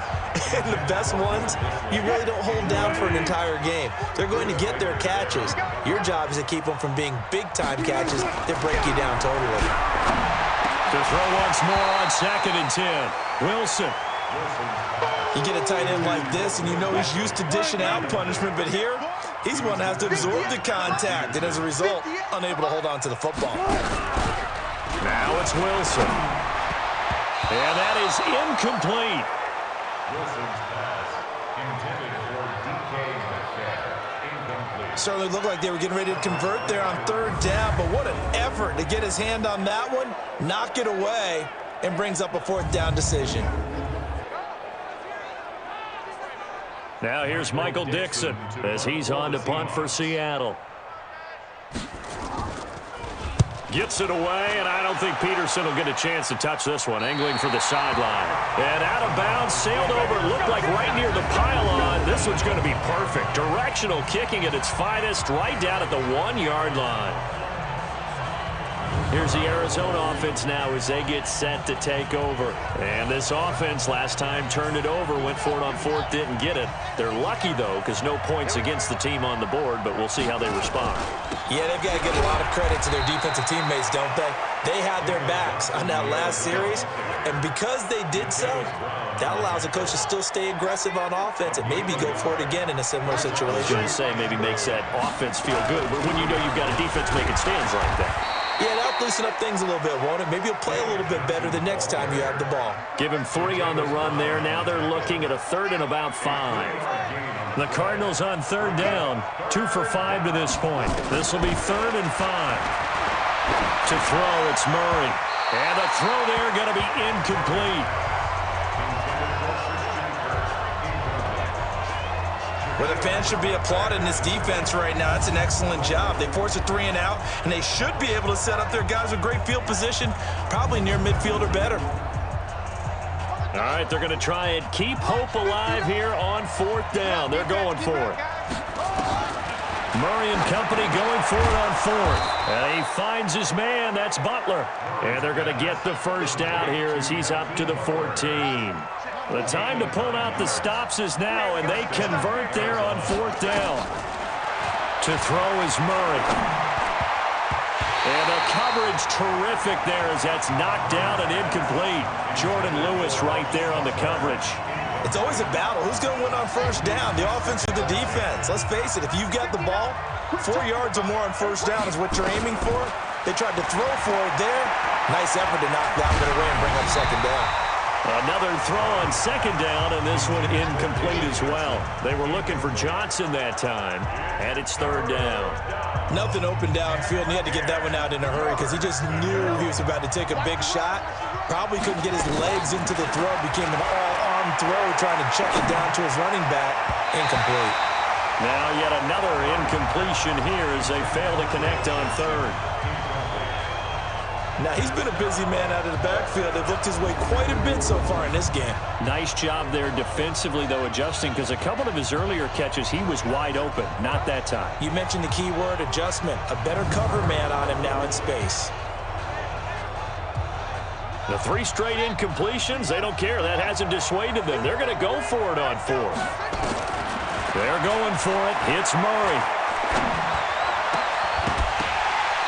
And the best ones, you really don't hold down for an entire game. They're going to get their catches. Your job is to keep them from being big-time catches that break you down totally. To throw once more on 2nd and 10. Wilson. You get a tight end like this, and you know he's used to dishing out punishment, but here, he's one that has to absorb the contact, and as a result, unable to hold on to the football. Now it's Wilson. And that is incomplete. Wilson's pass intended for DK Metcalf. Incomplete. Certainly looked like they were getting ready to convert there on 3rd down, but what an effort to get his hand on that one, knock it away, and brings up a 4th down decision. Now here's Michael Dixon as he's on to punt for Seattle. Gets it away, and I don't think Peterson will get a chance to touch this one. Angling for the sideline. And out of bounds, sailed over, looked like right near the pylon. This one's going to be perfect. Directional kicking at its finest, right down at the 1-yard line. Here's the Arizona offense now as they get set to take over. And this offense last time turned it over, went for it on fourth, didn't get it. They're lucky, though, because no points against the team on the board, but we'll see how they respond. Yeah, they've got to give a lot of credit to their defensive teammates, don't they? They had their backs on that last series, and because they did so, that allows the coach to still stay aggressive on offense and maybe go for it again in a similar situation. I was going to say, maybe makes that offense feel good, but when you know you've got a defense making stands like that. Yeah, that'll loosen up things a little bit, won't it? Maybe you'll play a little bit better the next time you have the ball. Give him 3 on the run there. Now they're looking at a 3rd and about 5. The Cardinals on 3rd down. 2 for 5 to this point. This will be 3rd and 5. To throw, it's Murray. And the throw there going to be incomplete. Well, the fans should be applauding this defense right now. It's an excellent job. They force a 3 and out, and they should be able to set up their guys with great field position, probably near midfield or better. All right, they're going to try and keep hope alive here on 4th down. They're going for it. Murray and company going for it on 4th. And he finds his man. That's Butler. And they're going to get the first down here as he's up to the 14. The time to pull out the stops is now, and they convert there on 4th down. To throw is Murray. And the coverage terrific there as that's knocked down and incomplete. Jordan Lewis right there on the coverage. It's always a battle. Who's going to win on 1st down, the offense or the defense? Let's face it, if you've got the ball, 4 yards or more on 1st down is what you're aiming for. They tried to throw for it there. Nice effort to knock that one away and bring up 2nd down. Another throw on 2nd down, and this one incomplete as well. They were looking for Johnson that time, and it's 3rd down. Nothing open downfield, and he had to get that one out in a hurry because he just knew he was about to take a big shot. Probably couldn't get his legs into the throw. Became an all-arm throw, trying to check it down to his running back. Incomplete. Now yet another incompletion here as they fail to connect on 3rd. Now, he's been a busy man out of the backfield. They've looked his way quite a bit so far in this game. Nice job there defensively, though, adjusting, because a couple of his earlier catches, he was wide open. Not that time. You mentioned the key word, adjustment. A better cover man on him now in space. The 3 straight incompletions, they don't care. That hasn't dissuaded them. They're going to go for it on 4th. They're going for it. It's Murray.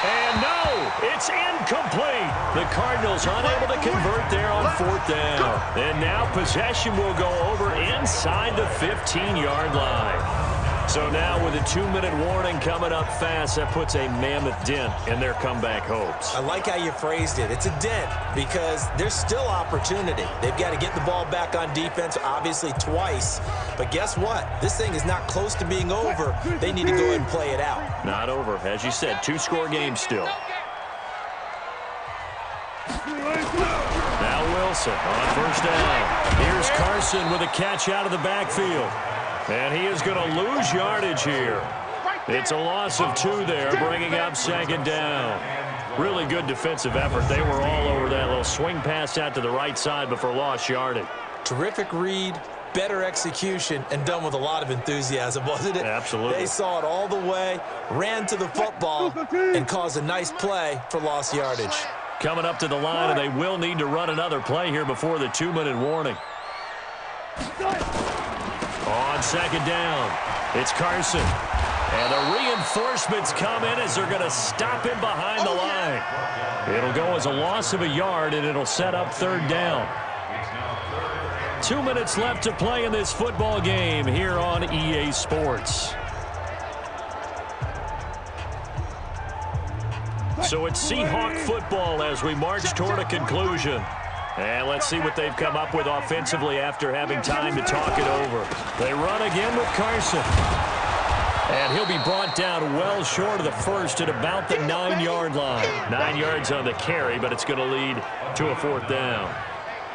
And no, it's incomplete. The Cardinals unable to convert there on 4th down. And now possession will go over inside the 15-yard line. So now with a 2-minute warning coming up fast, that puts a mammoth dent in their comeback hopes. I like how you phrased it. It's a dent because there's still opportunity. They've got to get the ball back on defense, obviously twice. But guess what? This thing is not close to being over. They need to go ahead and play it out. Not over. As you said, 2-score game still. Now Wilson on 1st down. Here's Carson with a catch out of the backfield. And he is going to lose yardage here. It's a loss of 2 there, bringing up 2nd down. Really good defensive effort. They were all over that little swing pass out to the right side before lost yardage. Terrific read, better execution, and done with a lot of enthusiasm, wasn't it? Absolutely. They saw it all the way, ran to the football, and caused a nice play for lost yardage. Coming up to the line, and they will need to run another play here before the 2-minute warning. On 2nd down, it's Carson. And the reinforcements come in as they're going to stop him behind the line. It'll go as a loss of a yard, and it'll set up 3rd down. 2 minutes left to play in this football game here on EA Sports. So it's Seahawk football as we march toward a conclusion. And let's see what they've come up with offensively after having time to talk it over. They run again with Carson. And he'll be brought down well short of the first at about the 9-yard line. 9 yards on the carry, but it's going to lead to a 4th down.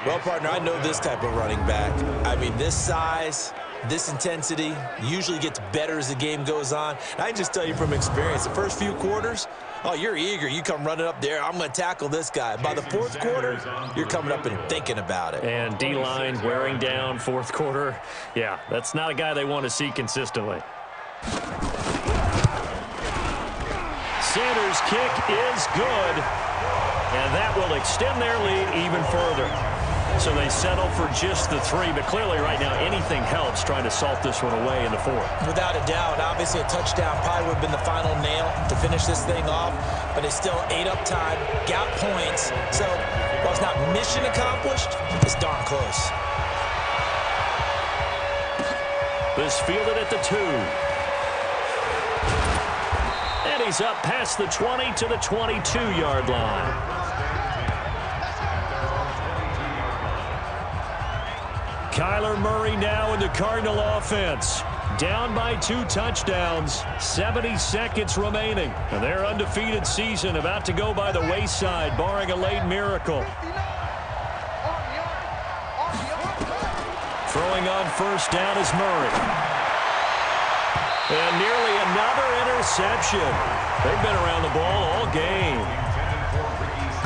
Well, partner, I know this type of running back. I mean, this size, this intensity usually gets better as the game goes on. And I can just tell you from experience, the first few quarters, Oh, you're eager. You come running up there. I'm going to tackle this guy. By the fourth quarter, you're coming up and thinking about it. And D-line wearing down fourth quarter. Yeah, that's not a guy they want to see consistently. Sanders' kick is good, and that will extend their lead even further. So they settle for just the 3, but clearly right now anything helps trying to salt this one away in the 4th. Without a doubt, obviously a touchdown probably would have been the final nail to finish this thing off, but it's still 8 up time, got points. So while it's not mission accomplished, it's darn close. This fielded at the 2. And he's up past the 20 to the 22-yard line. Kyler Murray now in the Cardinal offense. Down by 2 touchdowns, 70 seconds remaining. And their undefeated season about to go by the wayside, barring a late miracle. Throwing on first down is Murray. And nearly another interception. They've been around the ball all game.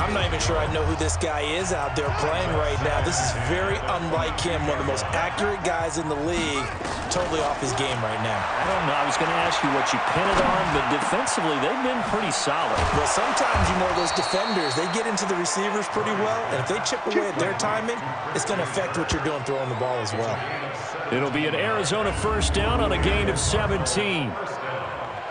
I'm not even sure I know who this guy is out there playing right now. This is very unlike him, one of the most accurate guys in the league, totally off his game right now. I don't know. I was going to ask you what you pin it on, but defensively, they've been pretty solid. Well, sometimes, you know, those defenders, they get into the receivers pretty well, and if they chip away at their timing, it's going to affect what you're doing throwing the ball as well. It'll be an Arizona first down on a gain of 17.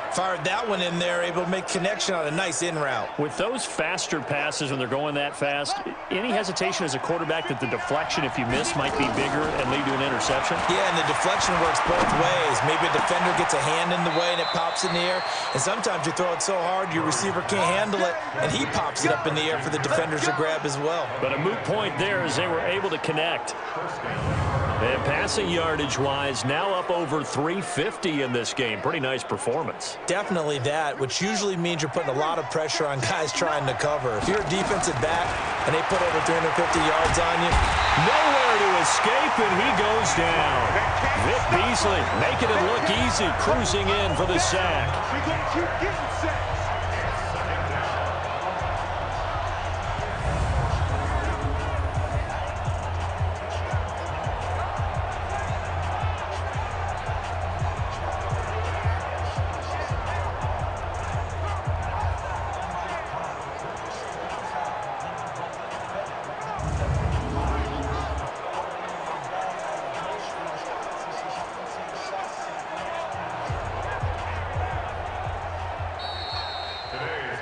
Fired that one in there, able to make connection on a nice in route. With those faster passes when they're going that fast, any hesitation as a quarterback that the deflection, if you miss, might be bigger and lead to an interception? Yeah, and the deflection works both ways. Maybe a defender gets a hand in the way and it pops in the air, and sometimes you throw it so hard your receiver can't handle it, and he pops it up in the air for the defenders to grab as well. But a moot point there as they were able to connect. And passing yardage-wise, now up over 350 in this game. Pretty nice performance. Definitely that, which usually means you're putting a lot of pressure on guys trying to cover. If you're a defensive back and they put over 350 yards on you, nowhere to escape, and he goes down. Vic Beasley making it look easy, cruising in for the sack. We're going to keep getting sacks.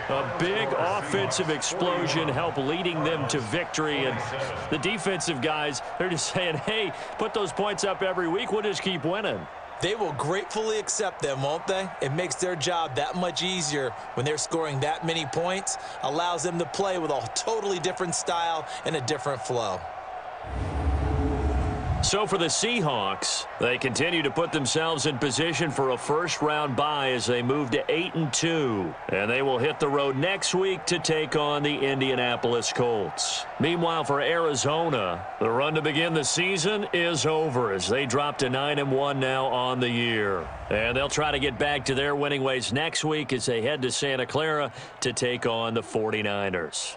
A big offensive explosion helped leading them to victory. And the defensive guys, they're just saying, hey, put those points up every week. We'll just keep winning. they will gratefully accept them, won't they? It makes their job that much easier when they're scoring that many points, allows them to play with a totally different style and a different flow. So for the Seahawks, they continue to put themselves in position for a first-round bye as they move to 8-2. And they will hit the road next week to take on the Indianapolis Colts. Meanwhile, for Arizona, the run to begin the season is over as they drop to 9-1 now on the year. And they'll try to get back to their winning ways next week as they head to Santa Clara to take on the 49ers.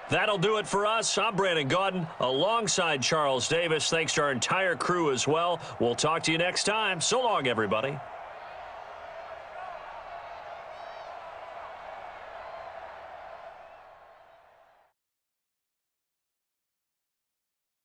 That'll do it for us. I'm Brandon Gaudin alongside Charles Davis. Thanks to our entire crew as well. We'll talk to you next time. So long, everybody.